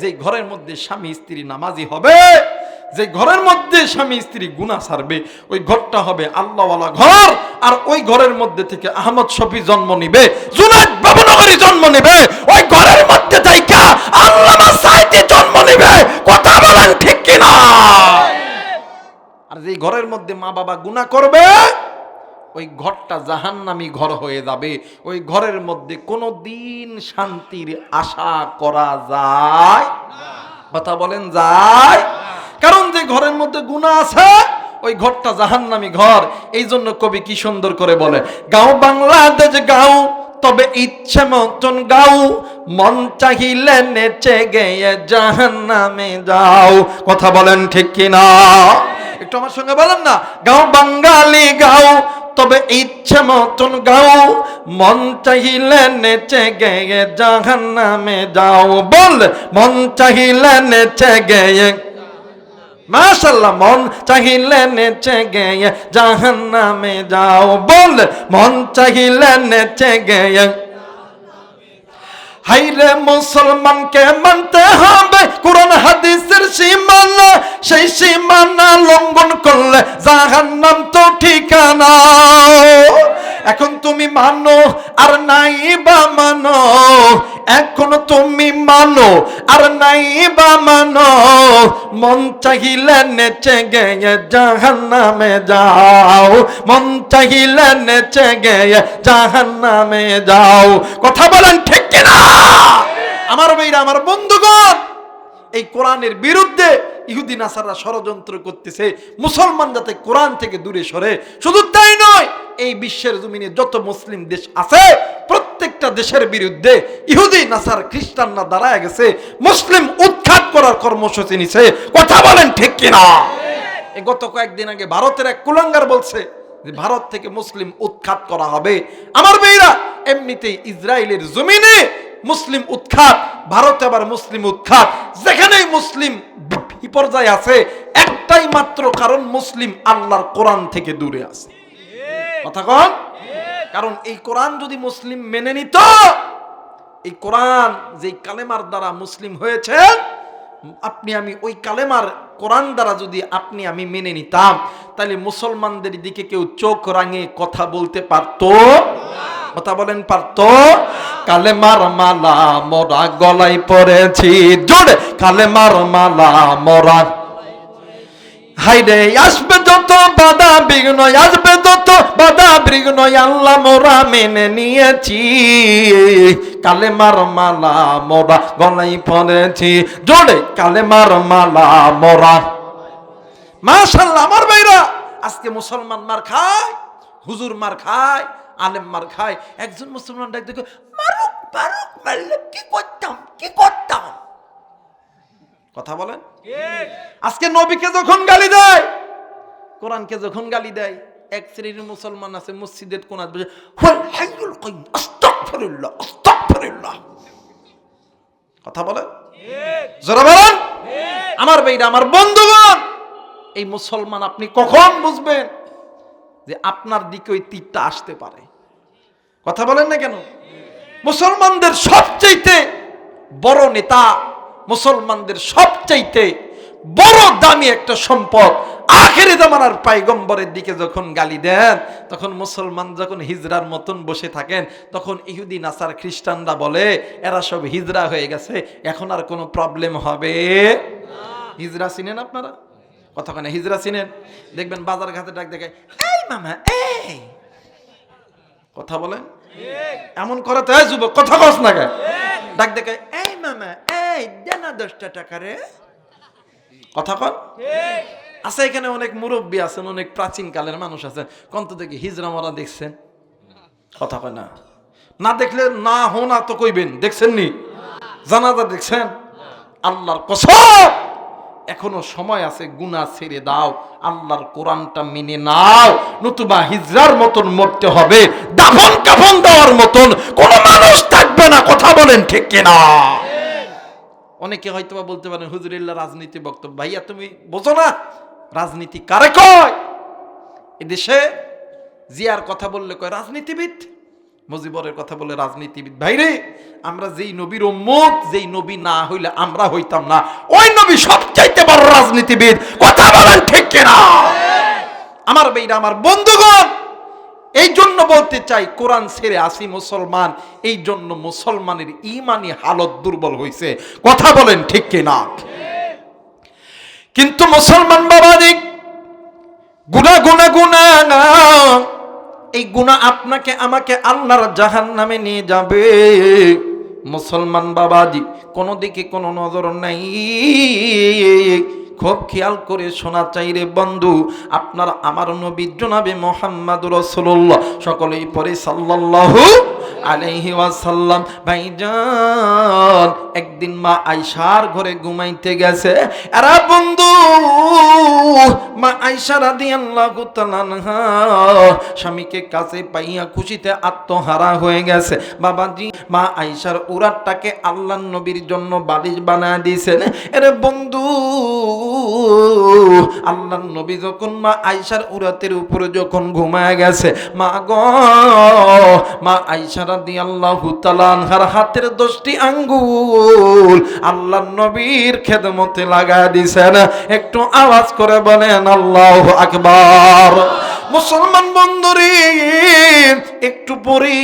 যে ঘরের মধ্যে স্বামী স্ত্রী নামাজি হবে, যে ঘরের মধ্যে স্বামী স্ত্রী গুনাহ ছাড়বে, ওই ঘরটা হবে আল্লাহওয়ালা ঘর। আর ওই ঘরের মধ্যে থেকে আহমদ শফি জন্ম নিবে, জুনায়েদ বাবুনগরী জন্ম নিবে, ওই ঘরের মধ্যে থেকে আল্লামা সাঈদী জন্ম নিবে। কথা বলেন ঠিক কিনা? আর যে ঘরের মধ্যে মা বাবা গুনাহ করবে, ওই ঘরটা জাহান্নামী ঘর হয়ে যাবে। ওই ঘরের মধ্যে কোনো দিন শান্তির আশা করা যায়? কথা বলেন যায়? কারণ যে ঘরের মধ্যে গুনাহ আছে, ওই ঘরটা জাহান্নামী ঘর। এই জন্য কবি কি সুন্দর করে বলে, গাও বাংলাদেশ গাও, তবে ইচ্ছে মতন গাও, মন চাহিলে নেচে গেয়ে জাহান্নামে যাও। কথা বলেন ঠিক কিনা? একটু আমার সঙ্গে বলেন না, গাও বাঙালি গাও, তবে ইচ্ছে মতন গাও, মন চাহিলে নেচে গেয়ে জাহান্নামে যাও। বল, মন চাহিলে নেচে গেয়ে, মাশাআল্লাহ, মন চাহিলে নেচে গেয়ে জাহান্নামে যাও। বল, মন চাহিলে নেচে গেয়ে। হাইরে মুসলমানকে মানতে হবে কোরআন হাদিসের সীমানা, সেই সীমানা লঙ্ঘন করলে জাহান্নাম তো ঠিকানা। এখন তুমি মানো আর নাই বা মানো, এখন তুমি মানো আর নাই বা মানো, মন চাহিলে নেচে গেয়ে জাহান্নামে যাও, মন চাহিলে নেচে গেয়ে জাহান্নামে যাও। কথা বলেন ঠিক কিনা? আমার ভাইরা, আমার বন্ধুগণ, এই কোরআনের বিরুদ্ধে ইহুদি নাসাররা ষড়যন্ত্র করতেছে মুসলমান যাতে কোরআন থেকে দূরে সরে। শুধু তাই নয়, এই বিশ্বের জমিনে যত মুসলিম দেশ আছে, প্রত্যেকটা দেশের বিরুদ্ধে ইহুদি নাসার খ্রিস্টানরা দাঁড়ায় গেছে, মুসলিম উৎখাত করার কর্মসূচি নিছে। কথা বলেন ঠিক কিনা? এই গত কয়েকদিন আগে ভারতের এক কুলাঙ্গার বলছে যে ভারত থেকে মুসলিম উৎখাত করা হবে। আমার ভাইরা, এমনিতেই ইসরায়েলের জমিনে মুসলিম উৎখাত, ভারতে আবার মুসলিম উৎখাত। যেখানেই মুসলিম বিপর্যয় আছে, একটাই মাত্র কারণ, মুসলিম আল্লাহর কোরআন থেকে দূরে আছে। কথা কন? কারণ এই কোরআন যদি মুসলিম মেনে নিত, এই কোরআন যে কালেমার দ্বারা মুসলিম হয়েছে, আপনি আমি ওই কালেমার কোরআন দ্বারা যদি আপনি আমি মেনে নিতাম, তাহলে মুসলমানদের দিকে কেউ চোখ রাঙে কথা বলতে পারতো? কথা বলেন পারতো? কালেমার মালা মোরা গলায় পরেছি, জোরে কালেমার মালা মোরা। হাইরে আসবে যত বাধা বিঘ্ন, আসবে যত বাধা বিঘ্ন, আল্লাহ মোরা মেনে নিয়েছি, কালেমার মালা মোরা গলায় পরেছি, জোরে কালেমার মালা মোরা। মাশাআল্লাহ, আমার ভাইরা, আজকে মুসলমান মার খায়, হুজুর মার খায়, আলেম মার খায়। একজন মুসলমান ডাক দেখো, মারুক মারুক, মারলে কি করতাম, কি করতাম। কথা বলেন? আজকে নবীকে যখন গালি দেয়, কোরআনকে যখন গালি দেয়, এক শ্রেণীর মুসলমান আছে মসজিদের কোণায় বসে হুল হাইয়ুল কাইয়ুম, আস্তাগফিরুল্লাহ আস্তাগফিরুল্লাহ। কথা বলেন? জোরে বলেন। আমার ভাইরা, আমার বন্ধুগণ, এই মুসলমান আপনি কখন বুঝবেন যে আপনার দিকে ওই তীরটা আসতে পারে? কথা বলেন না কেন? মুসলমানদের সবচাইতে বড় নেতা, মুসলমানদের সবচাইতে বড় দামি একটা সম্পদ, আখেরি জামানার পয়গম্বরের দিকে যখন গালি দেন, তখন মুসলমান যখন হিজরার মতন বসে থাকেন, তখন ইহুদি নাসার খ্রিস্টানরা বলে এরা সব হিজরা হয়ে গেছে, এখন আর কোনো প্রবলেম হবে না। হিজরা চিনেন আপনারা? কথা কেন? হিজরা চিনেন? দেখবেন বাজার ঘাটে ডাক দেখায়, এই মামা এই। কথা বলেন? এমন করে তো যুবক, কথা কস না কে? ডাক দেখায়, এই মামা এই দেনা 10 টাকা রে। কথা কন? আছে এখানে অনেক মুরব্বী আছেন, অনেক প্রাচীন কালের মানুষ আছেন, কন্ত দেখি হিজরা মরা দেখছেন? কথা কয় না। না দেখলে না হোনা তো কইবেন, দেখছেন নি? জানাজা দেখছেন? আল্লাহর কসম, এখনো সময় আছে, গুনাহ ছেড়ে দাও, আল্লাহর কোরআনটা মেনে নাও, নতুবা হিজরার মতন মরতে হবে, দাফন কাফন দেওয়ার মতন কোনো মানুষ থাকবে না। কথা বলেন ঠিক কিনা? অনেকে হয়তো বলতে পারেন হুজুরিল্লাহ রাজনীতি বক্তব্য। ভাইয়া তুমি বোঝো না রাজনীতি কারে কয়? এদেশে জিয়ার কথা বললে কয় রাজনীতিবিদ, মুজিবরের কথা বলে রাজনীতিবিদ ভাইরে, আমরা যেই নবীর উম্মত, যেই নবী না হইলে আমরা হইতাম না, ওই নবী সবচাইতে বড় রাজনীতিবিদ। কথা বলেন ঠিক কিনা? আমার ভাইরা, আমার বন্ধুগণ, এই জন্য বলতে চাই, কোরআন ছেড়ে আসি মুসলমান, এই জন্য মুসলমানের ইমানি হালত দুর্বল হয়েছে। কথা বলেন ঠিক কিনা? কিন্তু মুসলমান বাবাজি, গুনাহ গুনাহ গুনাহ, এই গুনাহ আপনাকে আমাকে আল্লাহর জাহান্নামে নিয়ে যাবে। মুসলমান বাবাজি, কোনো দিকে কোনো নজর নাই। খুব খেয়াল করে শোনা চাই রে বন্ধু, আপনার আমার নবী জনাবে মুহাম্মদুর রাসূলুল্লাহ, সকলেই পড়ে সাল্লাল্লাহু আলাইহি ওয়াসাল্লাম। ভাইজান একদিন মা আয়েশার ঘরে ঘুমাইতে গেছে। আরে বন্ধু, মা আয়েশা রাদিয়াল্লাহু তাআলা আনহা স্বামীকে কাছে পাইয়া খুশিতে আত্মহারা হয়ে গেছে। বাবাজি, মা আয়েশার উরাতটাকে আল্লাহর নবীর জন্য বালিশ বানায় দিয়েছেন। আরে বন্ধু, আল্লাহর নবী যখন মা আয়েশার উরাতের উপরে যখন ঘুমায় গেছে, মা গো, মা আয়েশা রাদিয়াল্লাহু তাআলা আনহার হাতের 10টি আঙ্গুল আল্লাহর নবীর খেদমতে লাগায় দিয়েছেন। একটু আওয়াজ করে বলেন আল্লাহু আকবার। মুসলমান বন্ধুরে, একটু পরে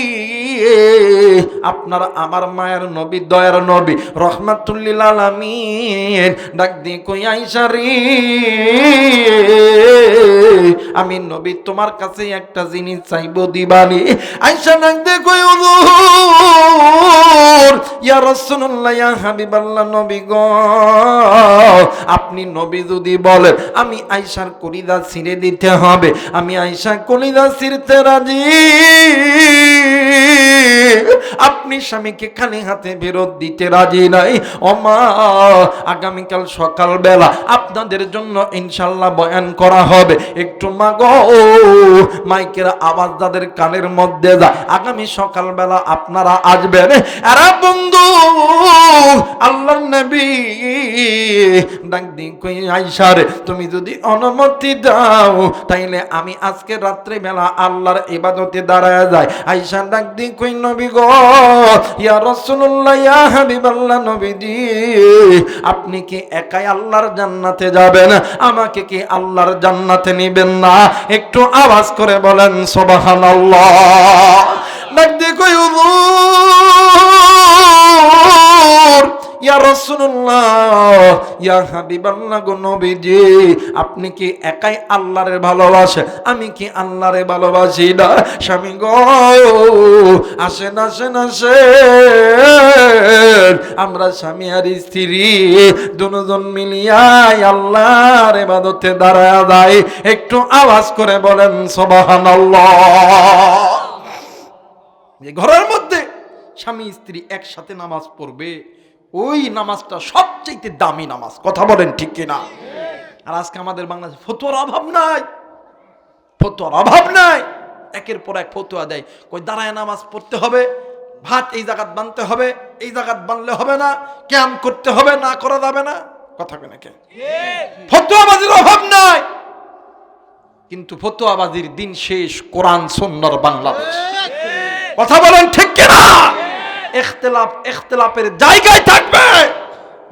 আপনার আমার মায়ের নবী, দয়ার নবী রাহমাতুল লিল আলামিন ডাক দিয়ে কই, আয়েশা রে, আমি নবী তোমার কাছে একটা জিনিস চাইবো, দিবানি? আয়েশা ডাক দিয়ে কই, হুজুর, ইয়া রাসূলুল্লাহ, ইয়া হাবিবাল্লাহ, নবী গো, আপনি নবী যদি বলেন আমি আয়েশার কলিজা ছিঁড়ে দিতে হবে, আমি আয়েশা কলিজা ছিঁড়তে রাজি। আপনি স্বামীকে খালি হাতে ফেরত দিতে রাজি নাই। ও মা, আগামীকাল সকালবেলা আপনাদের জন্য ইনশাল্লাহ বয়ান করা হবে। একটু মা গো, মাইকের আওয়াজ যাদের কানের মধ্যে যায়, আগামী সকালবেলা আপনারা আসবেন। আরে বন্ধু, আল্লাহর নবী ডাক দিয়ে কই, আয়েশা রে, তুমি যদি অনুমতি দাও তাইলে আমি আজকে রাত্রে বেলা আল্লাহর ইবাদতে দাঁড়ায় যাই। আয়েশা ডাক দিয়ে কই, নবী গো, ইয়া রাসূলুল্লাহ, ইয়া হাবিবাল্লাহ, নবীজি, আপনি কি একাই আল্লাহর জান্নাতে যাবেন? আমাকে কি আল্লাহর জান্নাতে নিবেন না? একটু আওয়াজ করে বলেন সুবহানাল্লাহ। ডাক দিয়ে কই, হুজুর, ইয়া রাসূলুল্লাহ, ইয়া হাবিবাল্লাহ গো, নবীজি, আপনি কি একাই আল্লাহরে ভালোবাসেন? আমি কি আল্লাহরে ভালোবাসি না? স্বামী গো, আসেন আসেন আসেন, আমরা স্বামী আর স্ত্রী দুজন মিলিয়াই আল্লাহর ইবাদতে দাঁড়ায় যাই। একটু আওয়াজ করে বলেন সুবহানাল্লাহ। ঘরের মধ্যে স্বামী স্ত্রী একসাথে নামাজ পড়বে, ওই নামাজটা সবচেয়ে দামি নামাজ। কথা বলেন ঠিক কিনা? আর আজকে আমাদের বাংলাদেশে ফতোয়ার অভাব নাই, ফতোয়ার অভাব নাই। একের পর এক ফতোয়া দেয়, কই দাঁড়ায় নামাজ পড়তে হবে, ভাত এই জায়গাত বানতে হবে, এই জায়গাত বানলে হবে না, ক্যাম করতে হবে, না করা যাবে না। কথা কেন কে? ফতোয়াবাজির অভাব নাই, কিন্তু ফতোয়াবাজির দিন শেষ কোরআন সুন্নাহর বাংলাদেশ। কথা বলেন ঠিক কিনা? ইখতিলাফের জায়গায় থাকবে,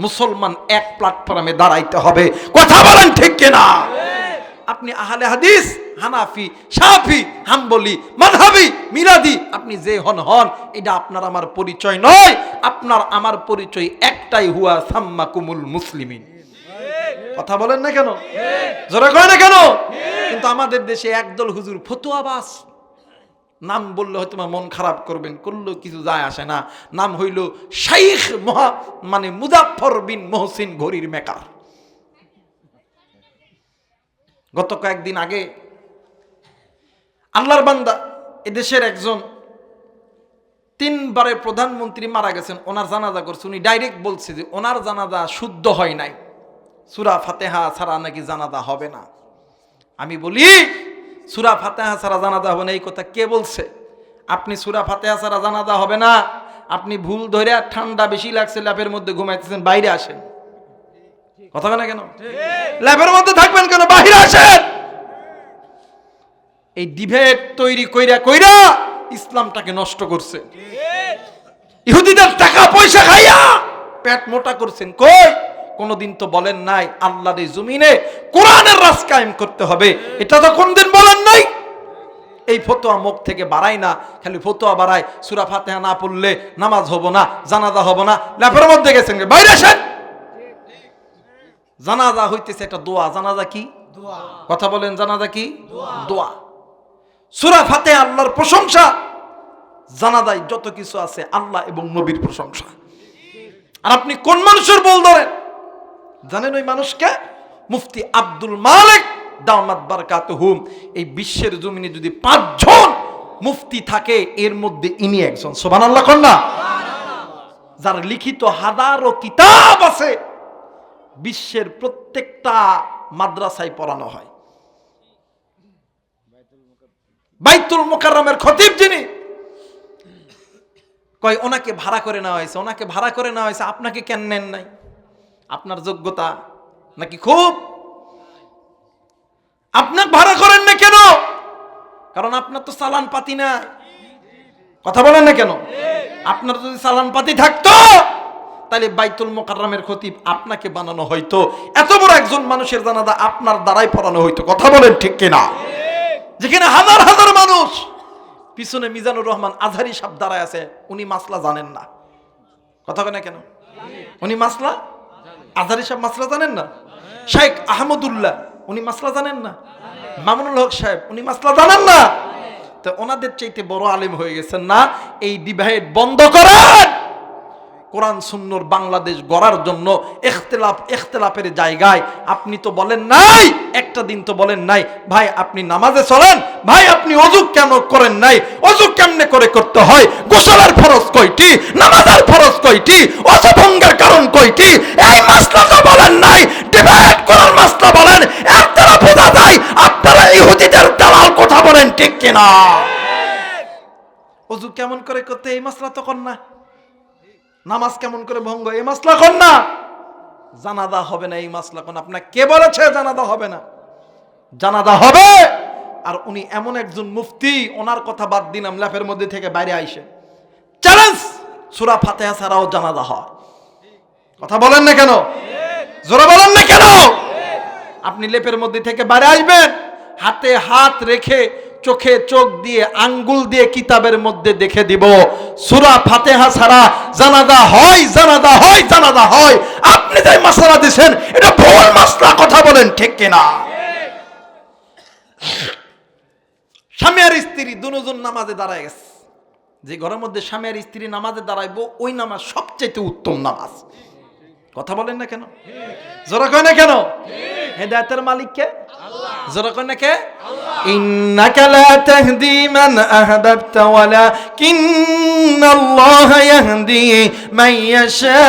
মুসলমান এক প্ল্যাটফর্মে দাঁড়াইতে হবে। কথা বলেন ঠিক কিনা? আপনি আহলে হাদিস, হানাফি, শাফি, হাম্বলি, মাযহাবি, মিলাদি, আপনি যে হন হন, এটা আপনার আমার পরিচয় নয়। আপনার আমার পরিচয় একটাই, হুয়া সাম্মাকুমুল মুসলিমিন। কথা বলেন না কেন? জোরে কয় না কেন? কিন্তু আমাদের দেশে একদল হুজুর ফতোয়াবাজ, নাম বললে হয়তো মন খারাপ করবেন, করলেও কিছু যায় আসে না। নাম হইল শাইখ মুজাফফর বিন মহসিন ঘড়ির মেকার। গত কয়েকদিন আগে আল্লাহর বান্দা, এদেশের একজন 3 বারের প্রধানমন্ত্রী মারা গেছেন, ওনার জানাজা করছে। উনি ডাইরেক্ট বলছে যে ওনার জানাজা শুদ্ধ হয় নাই, সূরা ফাতিহা ছাড়া নাকি জানাজা হবে না। আমি বলি, সূরা ফাতিহা ছাড়া জানাজা হবে না এই কথা কে বলছে? আপনি সূরা ফাতিহা ছাড়া জানাজা হবে না, আপনি ভুল ধরে, ঠান্ডা বেশি লাগছে, ল্যাপের মধ্যে ঘুমাইতেছেন, বাইরে আসেন। কথা বলে না কেন? ল্যাপের মধ্যে থাকবেন কেন? বাইরে আসেন। এই ডিবেট তৈরি কইরা ইসলামটাকে নষ্ট করছেন। ইহুদিদের টাকা পয়সা খাইয়া পেট মোটা করছেন। কই কোনদিন তো বলেন নাই আল্লাহর এই জমিনে কোরআনের রাজ কায়েম করতে হবে, এটা তো কোনদিন বলেন নাই। এই ফতোয়া মুখ থেকে বাড়ায় না, খালি ফতোয়া বাড়ায়। সূরা ফাতিহা না পড়লে নামাজ হবো না, জানাজা হবো না। ল্যাপের মধ্যে গেছেন, বাইরে আসেন। জানাজা হইতেছে একটা দোয়া। জানাজা কি? দোয়া। কথা বলেন, জানাজা কি? দোয়া। সূরা ফাতিহা আল্লাহর প্রশংসা, জানাজায় যত কিছু আছে আল্লাহ এবং নবীর প্রশংসা। আর আপনি কোন মানুষের বল ধরেন জানেন? ওই মানুষকে মুফতি আব্দুল মালিক দামাত বারাকাতুহুম। এই বিশ্বের জমিনে যদি 5 জন মুফতি থাকে এর মধ্যে ইনি একজন। সুবহানাল্লাহ কোন না? যার লিখিত হাজারো কিতাব আছে, বিশ্বের প্রত্যেকটা মাদ্রাসায় পড়ানো হয়। বাইতুল মুকাররমের খতিব যিনি, কয় ওনাকে ভাড়া করে নেওয়া হয়েছে, ওনাকে ভাড়া করে নেওয়া হয়েছে, আপনাকে কেন নেন নাই? আপনার যোগ্যতা নাকি খুব? আপনাকে ভাড়া করেন না কেন? কারণ আপনার তো চালান পাতি না। কথা বলেন না কেন? আপনার যদি চালান পাতি থাকতো তাহলে বাইতুল মুকাররমের খতিব আপনাকে বানানো হয়তো, এত বড় একজন মানুষের জানাজা আপনার দ্বারাই পড়ানো হইতো। কথা বলেন ঠিক কিনা? যেখানে হাজার হাজার মানুষ, পিছনে মিজানুর রহমান আজহারি সাহেব দাঁড়ায় আছে, উনি মাসলা জানেন না। কথা বলেন না কেন? উনি মাসলা, আজহারি সাহেব মাসলা জানেন না। শেখ আহমদুল্লাহ উনি মাসলা জানেন না। মামুনুল হক সাহেব উনি মাসলা জানেন না। তো ওনাদের চাইতে বড় আলেম হয়ে গেছেন না। এই ডিভাইড বন্ধ করেন। কোরআন সুন্নাহর বাংলাদেশ গড়ার জন্য ইখতিলাফের জায়গায় আপনি তো বলেন নাই, একটা দিন তো বলেন নাই ভাই আপনি নামাজে চলেন, ভাই আপনি ওযু কেন করেন নাই, ওযু কেমনে করে করতে হয়, গোসলের ফরজ কয়টি, নামাজের ফরজ কয়টি, ওযু ভঙ্গের কারণ কয়টি, এই মাসলা তো বলেন নাই। ডিবেট করার মাসলা বলেন। এর দ্বারা বোঝা যায় আপনারা ইহুদিদের দালাল। কথা বলেন ঠিক কিনা? ওযু কেমন করে করতে এই মাসলা তো কর না, নামাজ কেমন করে ভঙ্গ এই মাসলা কোন না, জানাজা হবে না এই মাসলা কোন। আপনার কে বলেছে জানাজা হবে না? জানাজা হবে। আর উনি এমন একজন মুফতি, ওনার কথা বাদ দিলাম, ল্যাপের মধ্যে থেকে বাইরে আইসে চ্যালেঞ্জ, সূরা ফাতিহা ছাড়াও জানাজা হয়। কথা বলেন না কেন? জোরে বলেন না কেন? আপনি লেপের মধ্যে থেকে বাইরে আসবেন, হাতে হাত রেখে চোখে চোখ দিয়ে আঙ্গুল দিয়ে কিতাবের মধ্যে দেখে দিব সূরা ফাতিহা ছাড়া জানাজা হয়, জানাজা হয়, জানাজা হয়। আপনি যে মাসলা দিবেন এটা ভুল মাসলা। কথা বলেন ঠিক কিনা? স্বামী আর স্ত্রী দুজন নামাজে দাঁড়ায় গেছে। যে ঘরের মধ্যে স্বামী আর স্ত্রী নামাজে দাঁড়াইবো ওই নামাজ সবচেয়ে উত্তম নামাজ। কথা বলেন না কেন? জোরে কয় না কেন? হেদায়েতের মালিক কে? জোরে কয় না কে? ইন্নাকা লা তাহদি মান আহবাবতা ওয়ালাকিন্নাল্লাহা ইয়াহদি মান ইয়াশা।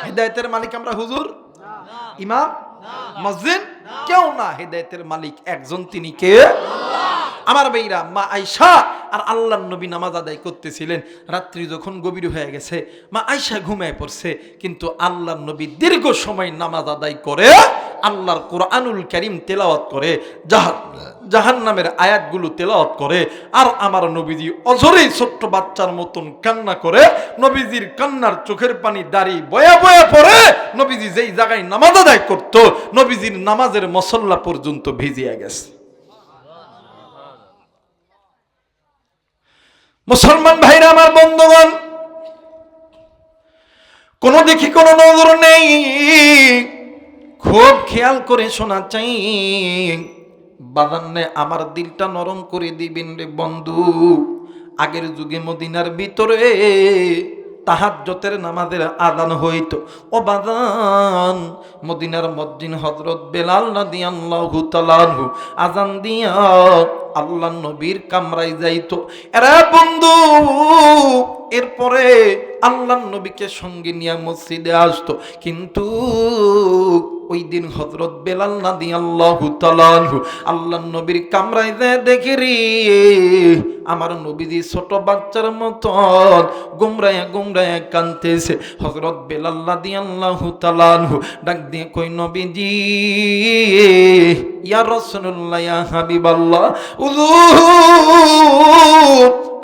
হেদায়েতের মালিক আমরা হুজুর, ইমাম, মুয়াজ্জিন কেউ না। হেদায়েতের মালিক একজন, তিনি কে? আমার ভাইরা, মা আয়েশা আর আল্লাহর নবী নামাজ আদায় করতেছিলেন। রাত্রি যখন গভীর হয়ে গেছে, মা আয়েশা ঘুমায় পড়ছে, কিন্তু আল্লাহর নবী দীর্ঘ সময় নামাজ আদায় করে আল্লাহর কোরআনুল কারীম তেলাওয়াত করে, জাহান্নামের আয়াতগুলো তেলাওয়াত করে। আর আমার নবীজি অঝরেই ছোট্ট বাচ্চার মতন কান্না করে। নবীজির কান্নার চোখের পানি দাঁড়ি বয়া বয়া পড়ে। নবীজি যেই জায়গায় নামাজ আদায় করত, নবীজির নামাজের মুসল্লা পর্যন্ত ভিজিয়া গেছে। মুসলমান ভাইরা আমার, বন্ধুগণ, কোন দিকে কোন নজর নেই, খুব খেয়াল করে শোনা চাই। বাজান্নে আমার দিলটা নরম করে দিবেন রে বন্ধু। আগের যুগে মদিনার ভিতরে তাহাজ্জুদের নামাজের আযান হইতো। ও বাজান, মদিনার মুয়াজ্জিন হযরত বেলাল রাদিয়াল্লাহু তাআলা আনহু আযান দিয়া আল্লাহর নবীর কামরায় যাইতো। এরা বন্ধু এরপরে আল্লাহর নবীকে সঙ্গে নিয়ে মসজিদে আসতো। কিন্তু ওই দিন হযরত বেলাল রাদিয়াল্লাহু তাআলা আনহু আল্লাহর নবীর কামরায় যায় দেখে রে আমার নবীজি ছোট বাচ্চার মতন গুমরায়া গুমরায়া কাঁদতেছে। হযরত বেলাল রাদিয়াল্লাহু তাআলা আনহু ডাক দিয়ে কই নবীজি ইয়া রাসূলুল্লাহ ইয়া হাবিবাল্লাহ হুজুর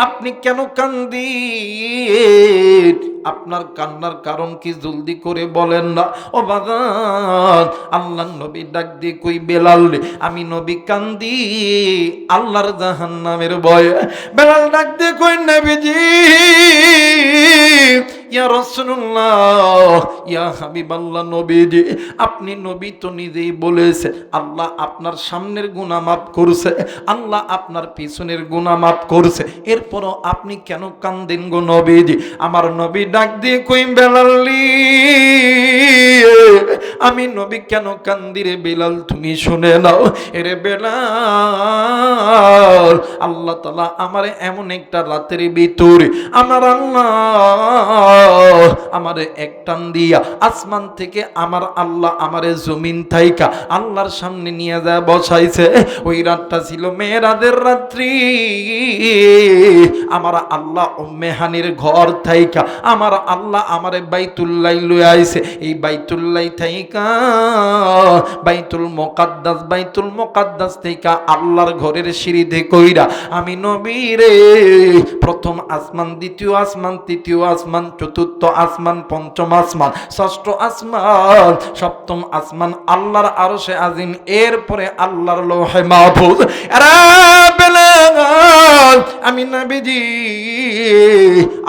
আপনি কেন কান্দেন? আপনার কান্নার কারণ কি জলদি করে বলেন না। ও বাজান আল্লাহর নবী ডাক দিয়ে কই বেলাল রে আমি নবী কান্দি আল্লাহর জাহান্নামের ভয়ে। বেলাল ডাক দিয়ে কই নবীজি ইয়া রাসূলুল্লাহ ইয়া হাবিবাল্লাহ নবীজি আপনি নবী তো নিজেই বলেছে আল্লাহ আপনার সামনের গুনাহ মাফ করছে, আল্লাহ আপনার পিছনের গুনাহ মাফ করছে, এরপরও আপনি কেন কান্দেন গো নবীজি? আমার নবী ডাক দিয়ে কই বেলাল আমি নবী কেন কান্দি রে বেলাল তুমি শুনে নাও। এরে বেলাল আল্লাহ তাআলা আমারে এমন একটা রাতের ভিতরে আমার আল্লাহ আমারে এক টান দিয়া আসমান থেকে আমার আল্লাহ আমারে জমিন থাইকা আল্লাহর সামনে নিয়ে যায় বসাইছে। ওই রাতটা ছিল মেরাজের রাত্রি। আমার আল্লাহ উম্মে হানির ঘর থাইকা আমার আল্লাহ আমারে বাইতুল্লাহ লয়ে আইছে। এই বাইতুল্লাহ থাইকা বাইতুল মুকাদ্দাস থাইকা আল্লাহর ঘরের সিঁড়িতে কইরা আমি নবী রে প্রথম আসমান, দ্বিতীয় আসমান, তৃতীয় আসমান, চতুর্থ আসমান, পঞ্চম আসমান, ষষ্ঠ আসমান, সপ্তম আসমান, আল্লাহর আরশে আজিম, এরপরে আল্লাহর লৌহে মাহফুজ। আমি নবীজি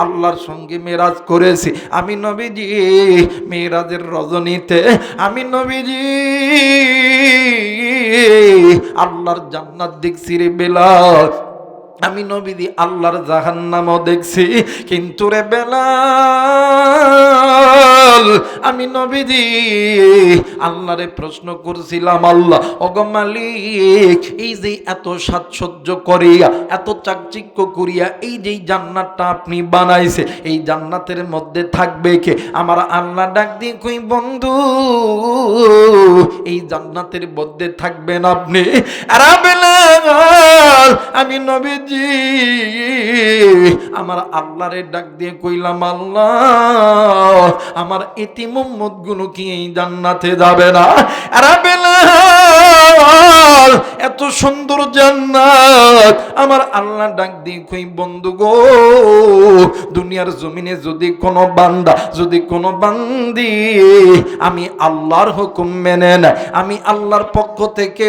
আল্লাহর সঙ্গে মেরাজ করেছি। আমি নবীজি মেরাজের রজনীতে আমি নবীজি আল্লাহর জান্নাত দেখছি রে বেলাল। আমি নবীজি আল্লাহর জাহান্নামও দেখছি। কিন্তু রে বেলাল আমি নবীজি আল্লাহরে প্রশ্ন করছিলাম আল্লাহ ওগো মালিক এই যে এত সাজসজ্জ করিয়া এত চাকচিক্য করিয়া এই যে জান্নাতটা আপনি বানাইছে এই জান্নাতের মধ্যে থাকবে কে? আমার আল্লাহ ডাক দিয়ে কই বন্ধু এই জান্নাতের মধ্যে থাকবেন আপনি। আরে বেলাল আমি নবীজি আমার আল্লাহরে ডাক দিয়ে কইলাম আল্লাহ আমার এতিম উম্মত গুলো কি এই জান্নাতে যাবে না? আরে বেলাল এত সুন্দর জান্নাত আমার আল্লাহ ডাক দিয়ে কই বন্ধু গো দুনিয়ার জমিনে যদি কোনো বান্দা যদি কোনো বান্দি আমি আল্লাহর হুকুম মেনে নেয় আমি আল্লাহর পক্ষ থেকে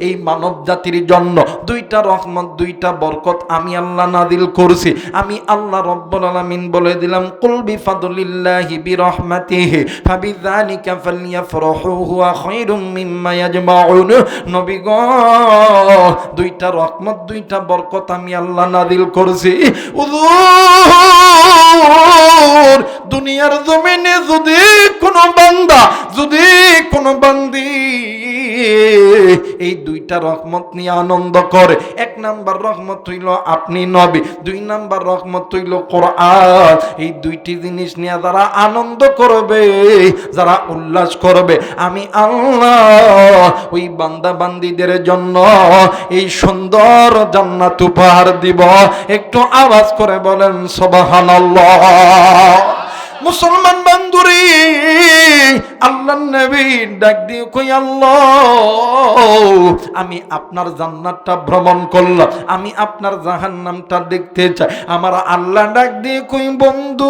এই মানব জাতির জন্য দুইটা রহমত দুইটা বরকত আমি আল্লাহ নাযিল করছি। আমি আল্লাহ রব্বুল আলামিন বলে দিলাম কুল বিফাদলিল্লাহি বিরহমাতিহি ফাবিযালিকা ফালইফরাহু হুয়া খায়রুম মিম্মা ইয়াজমাউন। নবী গো দুইটা রহমত দুইটা বরকত আমি আল্লাহ নাযিল করছি। হুজুর দুনিয়ার জমিনে যদি কোনো বান্দা যদি কোনো বান্দি এই দুইটা রহমত নিয়ে আনন্দ করে এক নাম্বার রহমত হইল আপনি নবী, দুই নাম্বার রহমত হইল কোরআন। এই দুইটি জিনিস নিয়ে যারা আনন্দ করবে যারা উল্লাস করবে আমি আল্লাহ ওই বান্দা বান্দীদের জন্য এই সুন্দর জান্নাত উপহার দিব। একটু আওয়াজ করে বলেন সুবহানাল্লাহ। মুসলমান বন্ধুরে আল্লাহর নবী ডাক দিয়ে কই আল্লাহ আমি আপনার জান্নাতটা ভ্রমণ করলাম আমি আপনার জাহান্নামটা দেখতে চাই। আমার আল্লাহ ডাক দিয়ে কই বন্ধু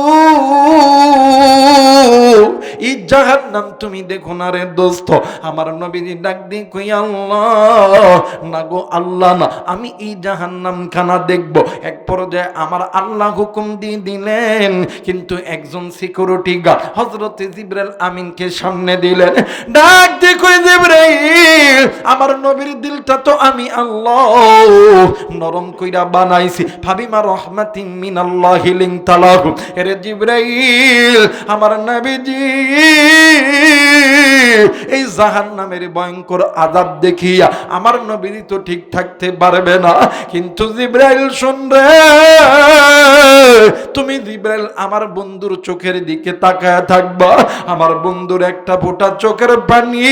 এই জাহান্নাম তুমি দেখো না রে দোস্ত। আমার নবীজি ডাক দিয়ে কই আল্লাহ না গো আল্লাহ না আমি এই জাহান্নাম খানা দেখব। এক পর্যায়ে আমার আল্লাহ হুকুম দিয়ে দিলেন কিন্তু একজন সিকিউরিটি গার্ড হযরত জিবরাইল আমিনকে সামনে দিলেন। ডাক দিয়ে কই জিবরাইল আমার নবীর দিলটা তো আমি আল্লাহ নরম কইরা বানাইছি ফাবিমা রহমাতিন মিনাল্লাহি লিনতালাহু এরে জিবরাইল আমার নবীজি এই জাহান্নামের ভয়ঙ্কর আযাব দেখিয়া আমার নবী তো ঠিক থাকতে পারবে না কিন্তু জিবরাইল শুন রে তুমি জিবরাইল আমার বন্ধুর চোখের দিকে তাকায় থাকবা আমার বন্ধুর একটা ফোঁটা চোখের পানি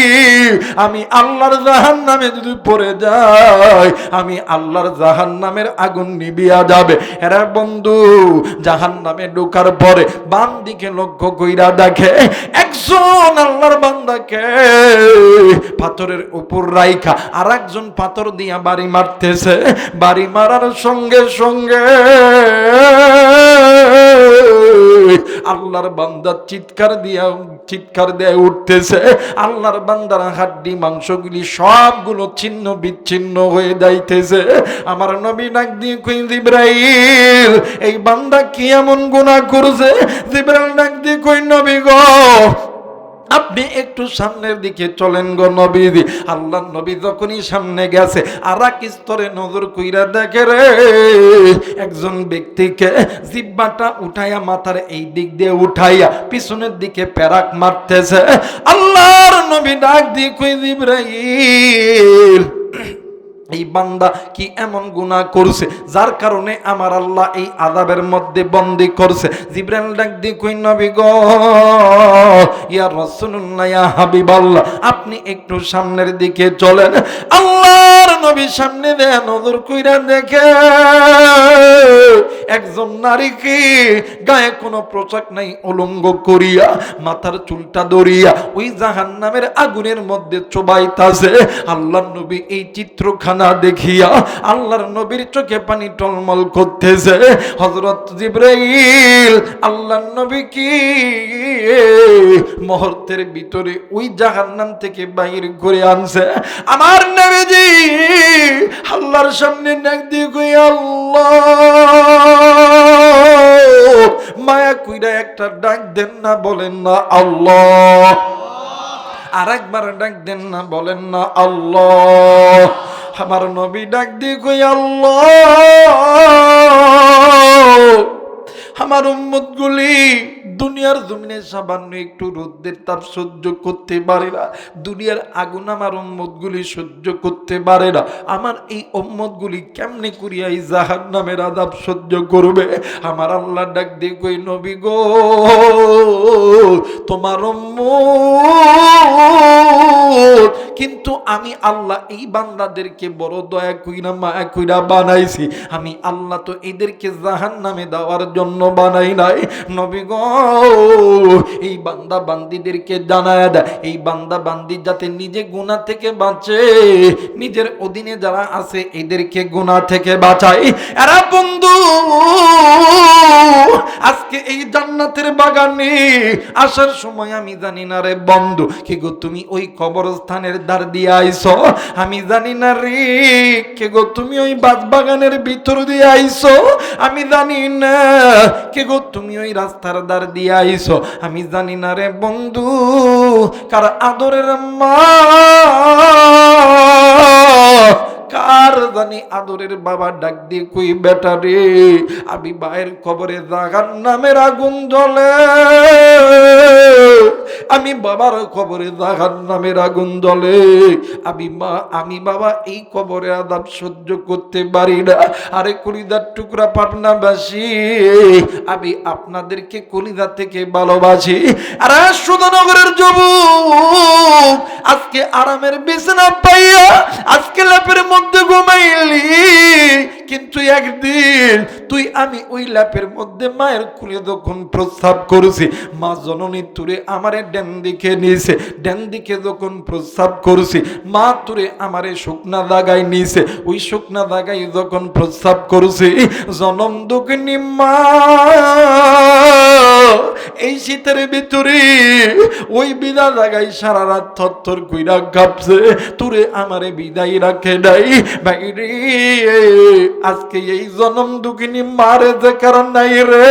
আমি আল্লাহর জাহান্নামে যদি পড়ে যাই আমি আল্লাহর জাহান্নামের আগুন নিভিয়া যাবে এরা বন্ধু জাহান্নামে ঢোকার পরে বাম দিকে লক্ষ্য কইরা দেখে একজন আল্লাহর বান্দাকে পাথরের উপর রাইখা আর একজন পাথর দিয়া বাড়ি মারতেছে বাড়ি মারার সঙ্গে সঙ্গে আল্লাহর বান্দা চিৎকার দিয়ে উঠতেছে আল্লাহর বান্দার হাড্ডি মাংসগুলি সবগুলো ছিন্ন বিচ্ছিন্ন হয়ে যাইতেছে আমার নবী ডাক দিয়ে কই জিবরাইল এই বান্দা কি এমন গুনাহ করছে জিবরাইল ডাক দিয়ে কই নবী গো আপনি একটু সামনের দিকে চলেন গো নবীজি আল্লাহ নবী যখনই সামনে গেছে আর এক স্তরে নজর কইরা দেখে রে একজন ব্যক্তিকে জিহ্বাটা উঠাইয়া মাথার এই দিক দিয়ে উঠাইয়া পিছনের দিকে পেরাক মারতেছে আল্লাহর নবী ডাক দিয়ে কই জিবরাইল এই বান্দা কি এমন গুনাহ করছে যার কারণে আমার আল্লাহ এই আযাবের মধ্যে বন্দী করছে জিবরাইল ডাক দিয়ে কই নবী গো ইয়া রাসূলুল্লাহ ইয়া হাবিবাল্লাহ আপনি একটু সামনের দিকে চলেন আল্লাহর নবী সামনে দিয়ে নজর কইরা দেখে একজন নারীকে গায়ে কোনো পোশাক নাই উলঙ্গ করিয়া মাথার চুলটা ধরিয়া ওই জাহান্নামের আগুনের মধ্যে চোবাইতাছে আল্লাহর নবী এই চিত্রখানা দেখিয়া আল্লাহর নবীর চোখে পানি টলমল করতেছে হযরত জিবরাইল আল্লাহর নবী কি মুহূর্তের ভিতরে ওই জাহান্নাম থেকে বাইর করে আনছে আমার নবীজি আল্লাহর সামনে ডাক দিয়ে কই আল্লাহ মায়া কইরা একটা ডাক দেন না বলেন না আল্লাহ আরেকবার ডাক দেন না বলেন না আল্লাহ আমার নবী ডাক দিয়ে কই আল্লাহ আমার উম্মতগুলি দুনিয়ার জমিনে সামান্য একটু রোদের তাপ সহ্য করতে পারে না দুনিয়ার আগুন আমার উম্মতগুলি সহ্য করতে পারে না আমার এই উম্মতগুলি কেমনে করিয়া এই জাহান্নামের আযাব সহ্য করবে আমার আল্লাহ ডাক দিয়ে কই নবী গো তোমার উম্মত কিন্তু আমি আল্লাহ এই বান্দাদেরকে বড় দয়া কইরা মায়া কইরা বানাইছি আমি আল্লাহ তো এদেরকে জাহান্নামে দেওয়ার জন্য বানাই নাই নবী গো এই বান্দা বান্দীদেরকে জানায়া দেয় এই বান্দা বান্দি যাতে নিজে গুনাহ থেকে বাঁচে নিজের অধীনে যারা আছে এদেরকে গুনাহ থেকে বাঁচায় আরে বন্ধু আজকে এই জান্নাতের বাগানে আসার সময় আমি জানি না রে বন্ধু কি গো তুমি ওই কবরস্থানের দ্বার দিয়ে আইছো আমি জানি না রে কে গো তুমি ওই বাগানের ভিতর দিয়ে আইছো আমি জানি না কে গো তুমি ওই রাস্তার দ্বার দিয়ে আইছো আমি জানি না রে বন্ধু কার আদরের মা কার জানি আদরের বাবা ডাক দিয়ে কই বেটা রে আমি মায়ের কবরে জাহান্নামের আগুন জ্বলে আমি বাবার কবরে জাহান্নামের আগুন জ্বলে আমি বাবা এই কবরে আযাব সহ্য করতে পারি না আরে কলিজার টুকরা পাবনাবাসী আমি আপনাদেরকে কলিজা থেকে ভালোবাসি আর সুধানগরের যুবক আজকে আরামের বিছানা পাইয়া আজকে ল্যাপের মধ্যে ঘুমাইলি কিন্তু একদিন তুই আমি ওই ল্যাপের মধ্যে মায়ের কোলে যখন প্রস্রাব করছি মা জননী তুরে আমারে ডান দিকে নিয়েছে ডান দিকে যখন প্রস্রাব করছি মা তুরে আমারে শুকনা জায়গায় নিয়েছে ওই শুকনা জায়গায় যখন প্রস্রাব করছি জনম দুঃখিনী মা এই শীতের ভিতরে ওই বিদা জায়গায় সারা রাত থরথর কইরা কাঁপছে তুরে আমারে বিদায় রাখে নাই বাইরে আজকে এই জনম দুঃখিনী মারে যে কারণ নাই রে,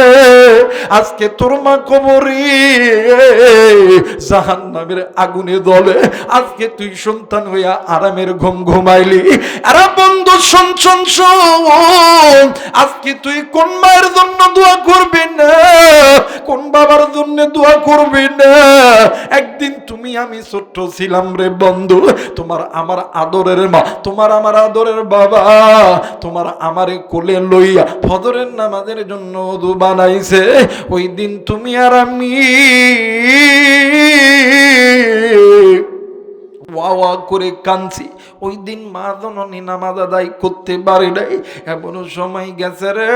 আজকে তোর মা কবরে জাহান্নামের আগুনে জ্বলে, আজকে তুই সন্তান হইয়া আরামের ঘুম ঘুমাইলি। আরে বন্ধু শোন শোন শোন, আজকে তুই কোন মায়ের জন্য দোয়া করবি না, কোন বাবার জন্য দোয়া করবি না? একদিন তুমি আমি ছোট্ট ছিলাম রে বন্ধু, তোমার আমার আদরের মা, তোমার আমার আদরের বাবা তোমার আমারে কোলে লইয়া ফজরের নামাজের জন্য ওযু বানাইছে। ওই দিন তুমি আর আমি ওয়া ওয়া করে কাঁদছি। ওই দিন মা জননী নামাজ আদায় করতে পারে নাই, এমনও সময় গেছে রে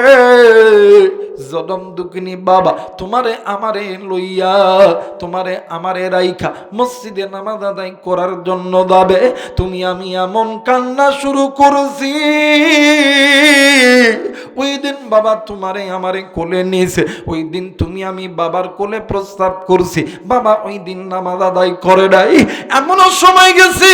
জনম দুঃখিনী বাবা তোমারে আমারে লইয়া, তোমারে আমারে রাইখা মসজিদে নামাজ আদায় করার জন্য যাবে। তুমি আমি এমন কান্না শুরু করছি, ওই দিন বাবা তোমারে আমারে কোলে নিয়েছে, ওই দিন তুমি আমি বাবার কোলে প্রস্তাব করছি, বাবা ওই দিন নামাজ আদায় করে নাই। এমনও সময় গেছি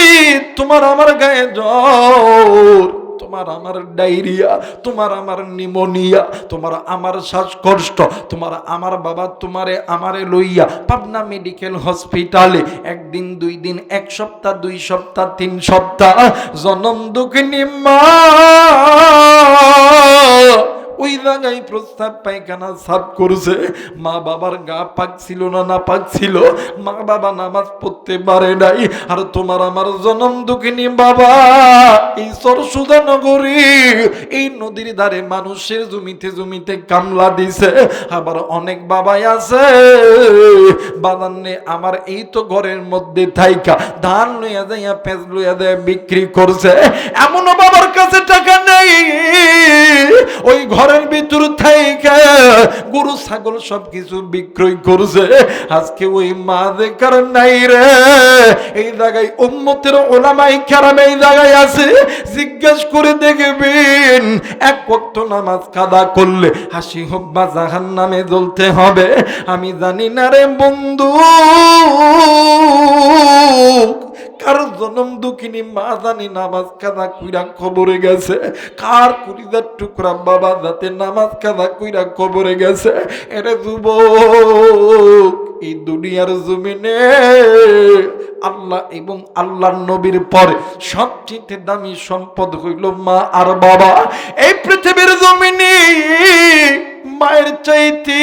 তোমার আমার গায়ে জ্বর, তোমার আমার ডায়রিয়া, তোমার আমার নিউমোনিয়া, তোমার আমার শ্বাসকষ্ট, তোমার আমার বাবা তোমারে আমারে লইয়া পাবনা মেডিকেল হসপিটালে একদিন দুই দিন, এক সপ্তাহ, 2 সপ্তাহ, 3 সপ্তাহ জনম দুঃখিনী মা ওই জায়গায় প্রস্তাব পায়খানা সাফ করছে। মা বাবার গা পাক ছিল না, না পাক ছিল, মা বাবা নামাজ পড়তে পারে নাই। আর তোমার আমার জনম দুঃখিনী বাবা এই সরসুদা নগরী এই নদীর ধারে মানুষের জমিতে জমিতে কামলা দিছে। আবার অনেক বাবাই আছে বাদান্নে আমার এই তো ঘরের মধ্যে থাইকা ধান লইয়া যাইয়া পেঁচ লইয়া দেয় বিক্রি করছে। এমনও বাবার কাছে টাকা নেই, ওই ঘরের ভিতর থাইকা গরু ছাগল সবকিছু বিক্রয় করছে। আজকে ওই মা দেখার নাই রে, এই জায়গায় উম্মতের ওলামায়ে কেরাম এই জায়গায় আছে, জিজ্ঞেস করে দেখবেন এক ওয়াক্ত নামাজ কাদা করলে হাসি হোক বা জাহান্নামে জ্বলতে হবে। আমি জানি না রে বন্ধু কার জনম দুঃখিনী মা জানি নামাজ কাদা কইরা কবরে গেছে, কার কলিজার টুকরা বাবা যাতে নামাজ কাদা কইরা কবরে গেছে। এরে যুবক, এই দুনিয়ার জমিনে আল্লাহ এবং আল্লাহর নবীর পরে সবচেয়ে দামি সম্পদ হইল মা আর বাবা। এই পৃথিবীর জমিনে মায়ের চাইতে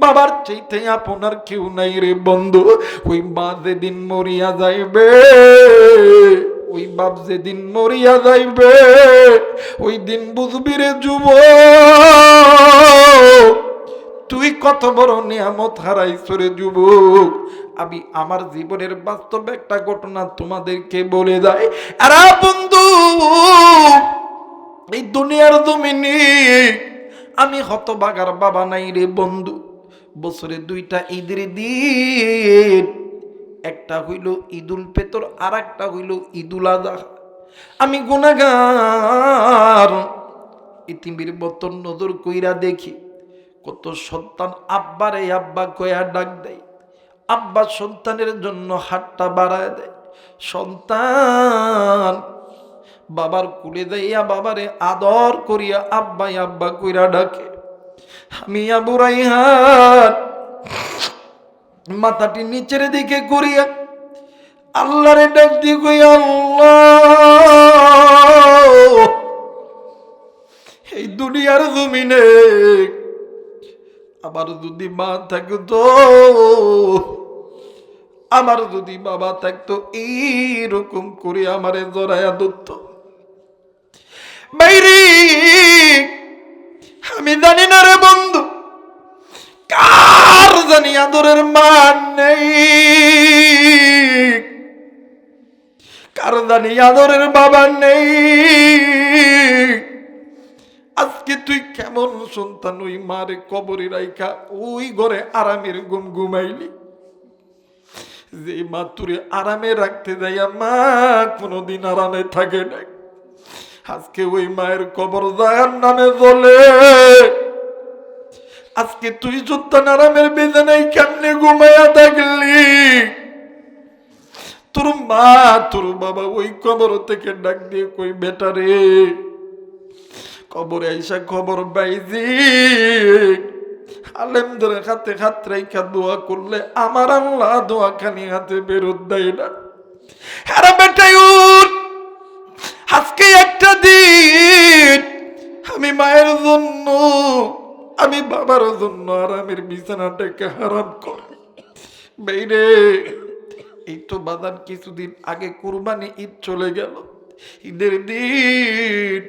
বাবার চাইতে আপনার কেউ নাই রে বন্ধু। ওই মা যেদিন মরিয়া যাইবে, ওই বাপ যেদিন মরিয়া যাইবে, ওই দিন বুঝবি রে যুবক তুই কত বড় নিয়ামত হারাইছ রে যুবক। আমি আমার জীবনের বাস্তব একটা ঘটনা তোমাদেরকে বলে যাই। আরে বন্ধু, এই দুনিয়ার জমিনে আমি হতভাগার বাবা নাই রে বন্ধু। বছরে 2টা ঈদের দিন, একটা হইল ঈদুল ফিতর আর একটা হইল ঈদুল আযহা। আমি গুনাহগার, ইতিমের মতন নজর কইরা দেখি কত সন্তান আব্বারে আব্বা কয়া ডাক দেয়, আব্বা সন্তানের জন্য হাতটা বাড়ায় দেয়, সন্তান বাবার কুলে দেয়া বাবারে আদর করিয়া আব্বাই আব্বা কইরা ডাকে। আমি আবু রাইহান মাথাটি নিচের দিকে করিয়া আল্লাহরে ডাক দি কই, আল্লাহ এই দুনিয়ার জমিনে আমার যদি মা থাকতো, আমার যদি বাবা থাকতো, এইরকম করে আমারে জড়াইয়া ধরতো। বাইরে আমি জানি না রে বন্ধু কার জানি আদরের মান নেই, কার জানি আদরের বাবা নেই। আজকে তুই কেমন সন্তান ওই মারে কবরে রাইখা ওই ঘরে আরামের ঘুম ঘুমাইলি, যে মা তুরে আরামে রাখতে যাইয়া মা কোনোদিন আরামে থাকে নাই। আজকে ওই মায়ের কবর জাহান্নামে জ্বলে। আজকে তুই সন্তান আরামের বিছানায় কেমনে ঘুমাইয়া থাকলি, তোর মা তোর বাবা ওই কবর থেকে ডাক দিয়ে কই, বেটা রে কবরে আইসা খবর পাইছি আলেমদের হাতে হাত রেখা দোয়া করলে আমার আল্লাহ দোয়া খানি হাতে বেরোত দেয় না। আরে বেটাই উঠ, আজকে একটা দিন আমি মায়ের জন্য, আমি বাবার জন্য আরামের বিছানাটাকে হারাম করে বাইরে। এই তো বাদান কিছুদিন আগে কুরবানি ঈদ চলে গেল। ঈদের দিন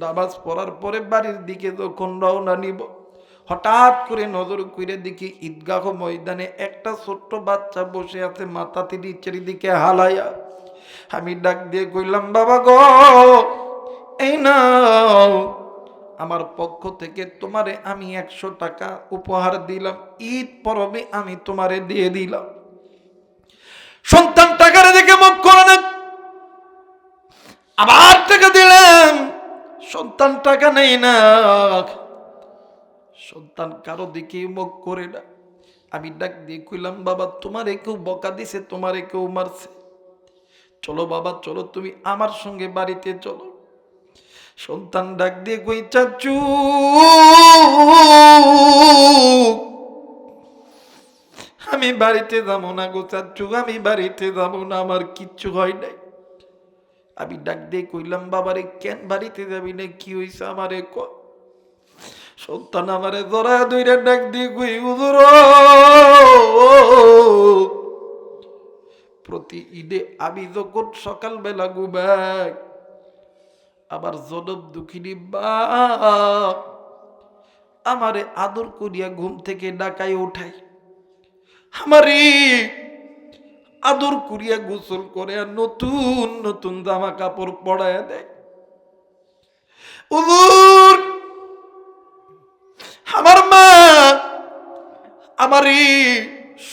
নামাজ পড়ার পরে বাড়ির দিকে যখন রওনা নিব, হঠাৎ করে নজর কইরে দেখি ঈদগাহ ময়দানে একটা ছোট্ট বাচ্চা বসে আছে, মাথাতে নিচের দিকে হালাইয়া। আমি ডাক দিয়ে কইলাম, বাবা গো, এই নাও, আমার পক্ষ থেকে তোমারে আমি 100 টাকা উপহার দিলাম, ঈদ পরবে আমি তোমারে দিয়ে দিলাম। সন্তান টাকার দিকে মুখ করে না, আবার টাকা দিলাম, সন্তান টাকা নেই না, সন্তান কারো দিকে মুখ করে না। আমি ডাক দিয়ে কইলাম, বাবা তোমারে কেউ বকা দিছে, তোমারে কেউ মারছে, চলো বাবা চলো, তুমি আমার সঙ্গে বাড়িতে চলো। সন্তান ডাক দিয়ে কই, চাচু আমি বাড়িতে যাবো না গো চাচু, আমি বাড়িতে যাবো না, আমার কিচ্ছু হয় নাই। আমি ডাক দিয়ে কইলাম, বাবারে কেন বাড়িতে যাবি না, কি হয়েছে আমারে ক। সন্তান আমারে জড়া ধইরা ডাক দিয়ে কই, হুজুর প্রতি ঈদে আমি যখন সকালবেলা ঘুমাই, আবার জনম দুঃখিনী বাপ আমারে আদর করিয়া ঘুম থেকে ডাকাই উঠাই, আমারে আদর করিয়া গোসল করে আর নতুন নতুন জামা কাপড় পরাইয়া দেয়। হুজুর আমার মা আমারে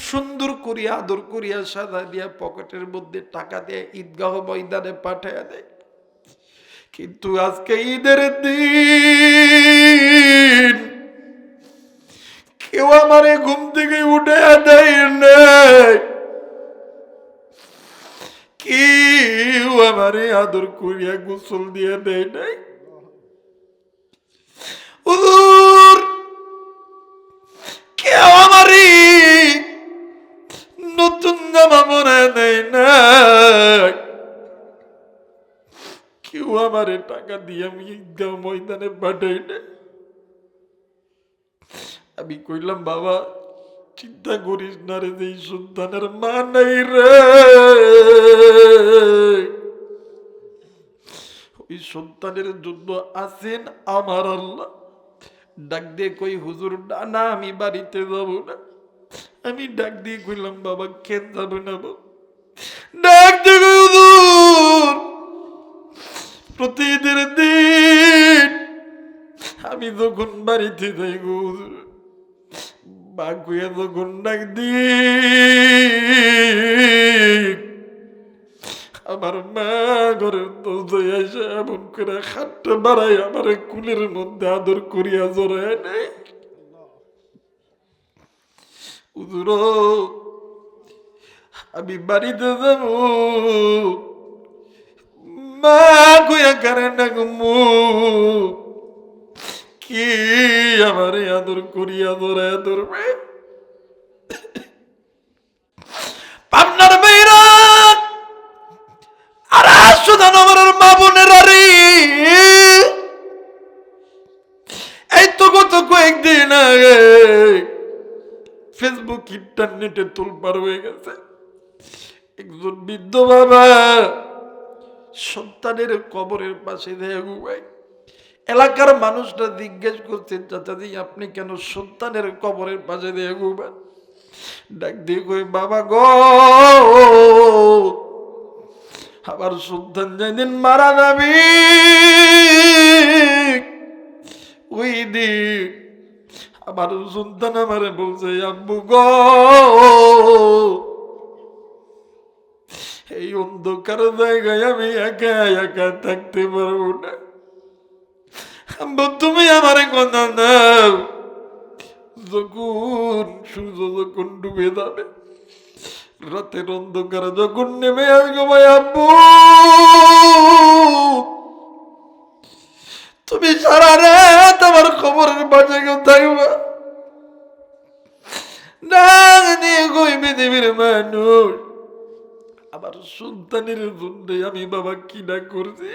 সুন্দর করিয়া আদর করিয়া সাজা দিয়া পকেটের মধ্যে টাকা দিয়ে ঈদগাহ ময়দানে পাঠাইয়া দেয়। কিন্তু আজকে ঈদের দিন কেউ আমারে ঘুম থেকে উঠে দেয় নাই, কেউ আমারে আদর করিয়া গোসল দিয়ে দেয় নাই। হুজুর কেউ আমারে নতুন জামা পরায় দেয় না, কেউ আমারে টাকা দিয়ে আমি ঈদগাহ ময়দানে পাঠাই না। আমি কইলাম, বাবা চিন্তা করিস না রে, যে সন্তানের মা নাই রে, ওই সন্তানের জন্য আছেন আমার আল্লাহ। ডাক দিয়ে কই, হুজুর না আমি বাড়িতে যাব না। আমি ডাক দিয়ে কইলাম, বাবা কেন যাবে না? ডাক দিয়ে কই, হুজুর প্রতিদিন দিন আমি যখন বাড়িতে যাই গো হুজুর, বাগুয়া যখন ডাক দিই, আমার মা ঘরের দরজায় এসে এমন করে হাতটা বাড়াই আমার কুলের মধ্যে আদর করিয়া জড়ায় নেই। হুজুর আমি বাড়িতে যাব, মা কইয়া কারে ডাকমু, কি আমারে আদর করিয়া জড়ায় ধরবে। পাবনার মেয়েরা আর সুদান আমার মা বোনেরা রে, এই তো গত কয়েকদিন আগে ফেসবুক ইন্টারনেটে তোলপাড় হয়ে গেছে, একজন বৃদ্ধ বাবা সন্তানের কবরের পাশে দিয়ে ঘুমায়। এলাকার মানুষরা জিজ্ঞেস করছেন, চাচাজি আপনি কেন সন্তানের কবরের পাশে দিয়ে ঘুমান? ডাক দিয়ে কই, বাবা গো আমার সন্তান যেদিন মারা যাবে ওই দিন আমার সন্তান আমারে বলছে, আব্বু গো এই অন্ধকার জায়গায় আমি একা একা থাকতে পারবো না, আব্বু তুমি আমারে কথা দাও, যখন সূর্য যখন ডুবে যাবে, রাতের অন্ধকার যখন নেমে আসবে, আব্বু তুমি সারা রাত আমার খবরের বাজে কেউ থাকবা না নিয়ে কই পৃথিবীর মানুষ আমার সন্তানের জন্য আমি বাবা কি না করছি।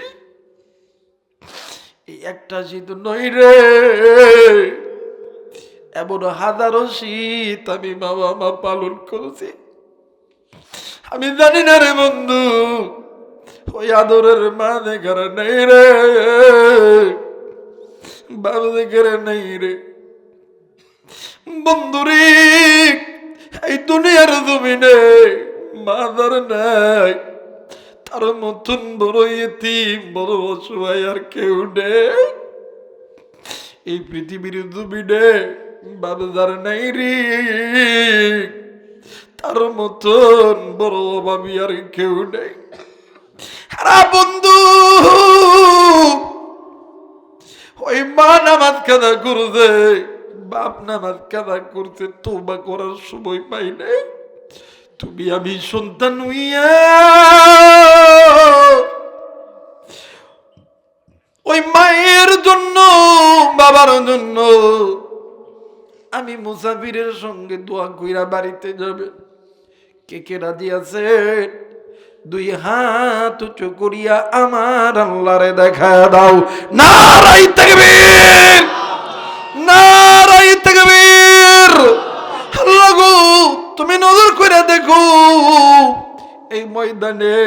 এই একটা শীত নই রে, এমন হাজারো শীত আমি বাবা মা পালন করেছি। আমি জানি না রে বন্ধু, ওই আদরের মা দেখার নেই রে, বাবা দেখার নেই রে বন্ধুরে। এই দুনিয়ার জমিনে মাদার নাই, তার মতন বড় ইতিম বড় অসহায় আর কেউ নেই এই পৃথিবীর জমিনে। বাবার নাই রে, তার মতন বড় অভাবী আর কেউ নেই। বন্ধু ওই মা নামাজ কাদা করছে, বাপ নামাজ কাদা করছে, তওবা করার সময় পাই নাই। তুমি আমি সন্তান হইয়া ওই মায়ের জন্য বাবার জন্য আমি মুসাফিরের সঙ্গে দোয়া কইরা বাড়িতে যাবে। কে কে রাজি আছে? দুই হাত উঁচু করিয়া আমার আল্লাহরে দেখা দাও। নারাই তাকবীর, নারাই তাকবীর। আল্লাহ গো, তুমি নজর করে দেখো এই ময়দানে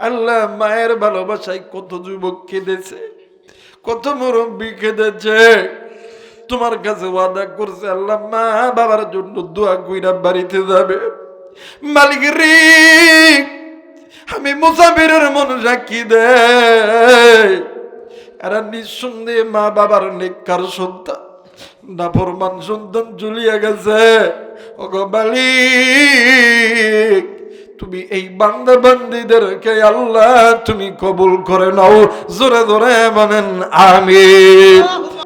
আল্লাহ মায়ের ভালোবাসায় কত যুবক কেঁদেছে, কত মুরব্বী কেঁদেছে। তোমার কাছে ওয়াদা করছে আল্লাহ মা বাবার জন্য দোয়া কইরা বাড়িতে যাবে। মালিক রে, আমি মুসাফিরের মন সাক্ষী দে, এরা নিঃসন্দেহে মা বাবার নেককার সন্তান, নাফরমান সন্তান চলিয়া গেছে। ওগো মালিক, তুমি এই বান্দা বান্দীদেরকে আল্লাহ তুমি কবুল করে নাও। জোরে জোরে বলেন আমিন।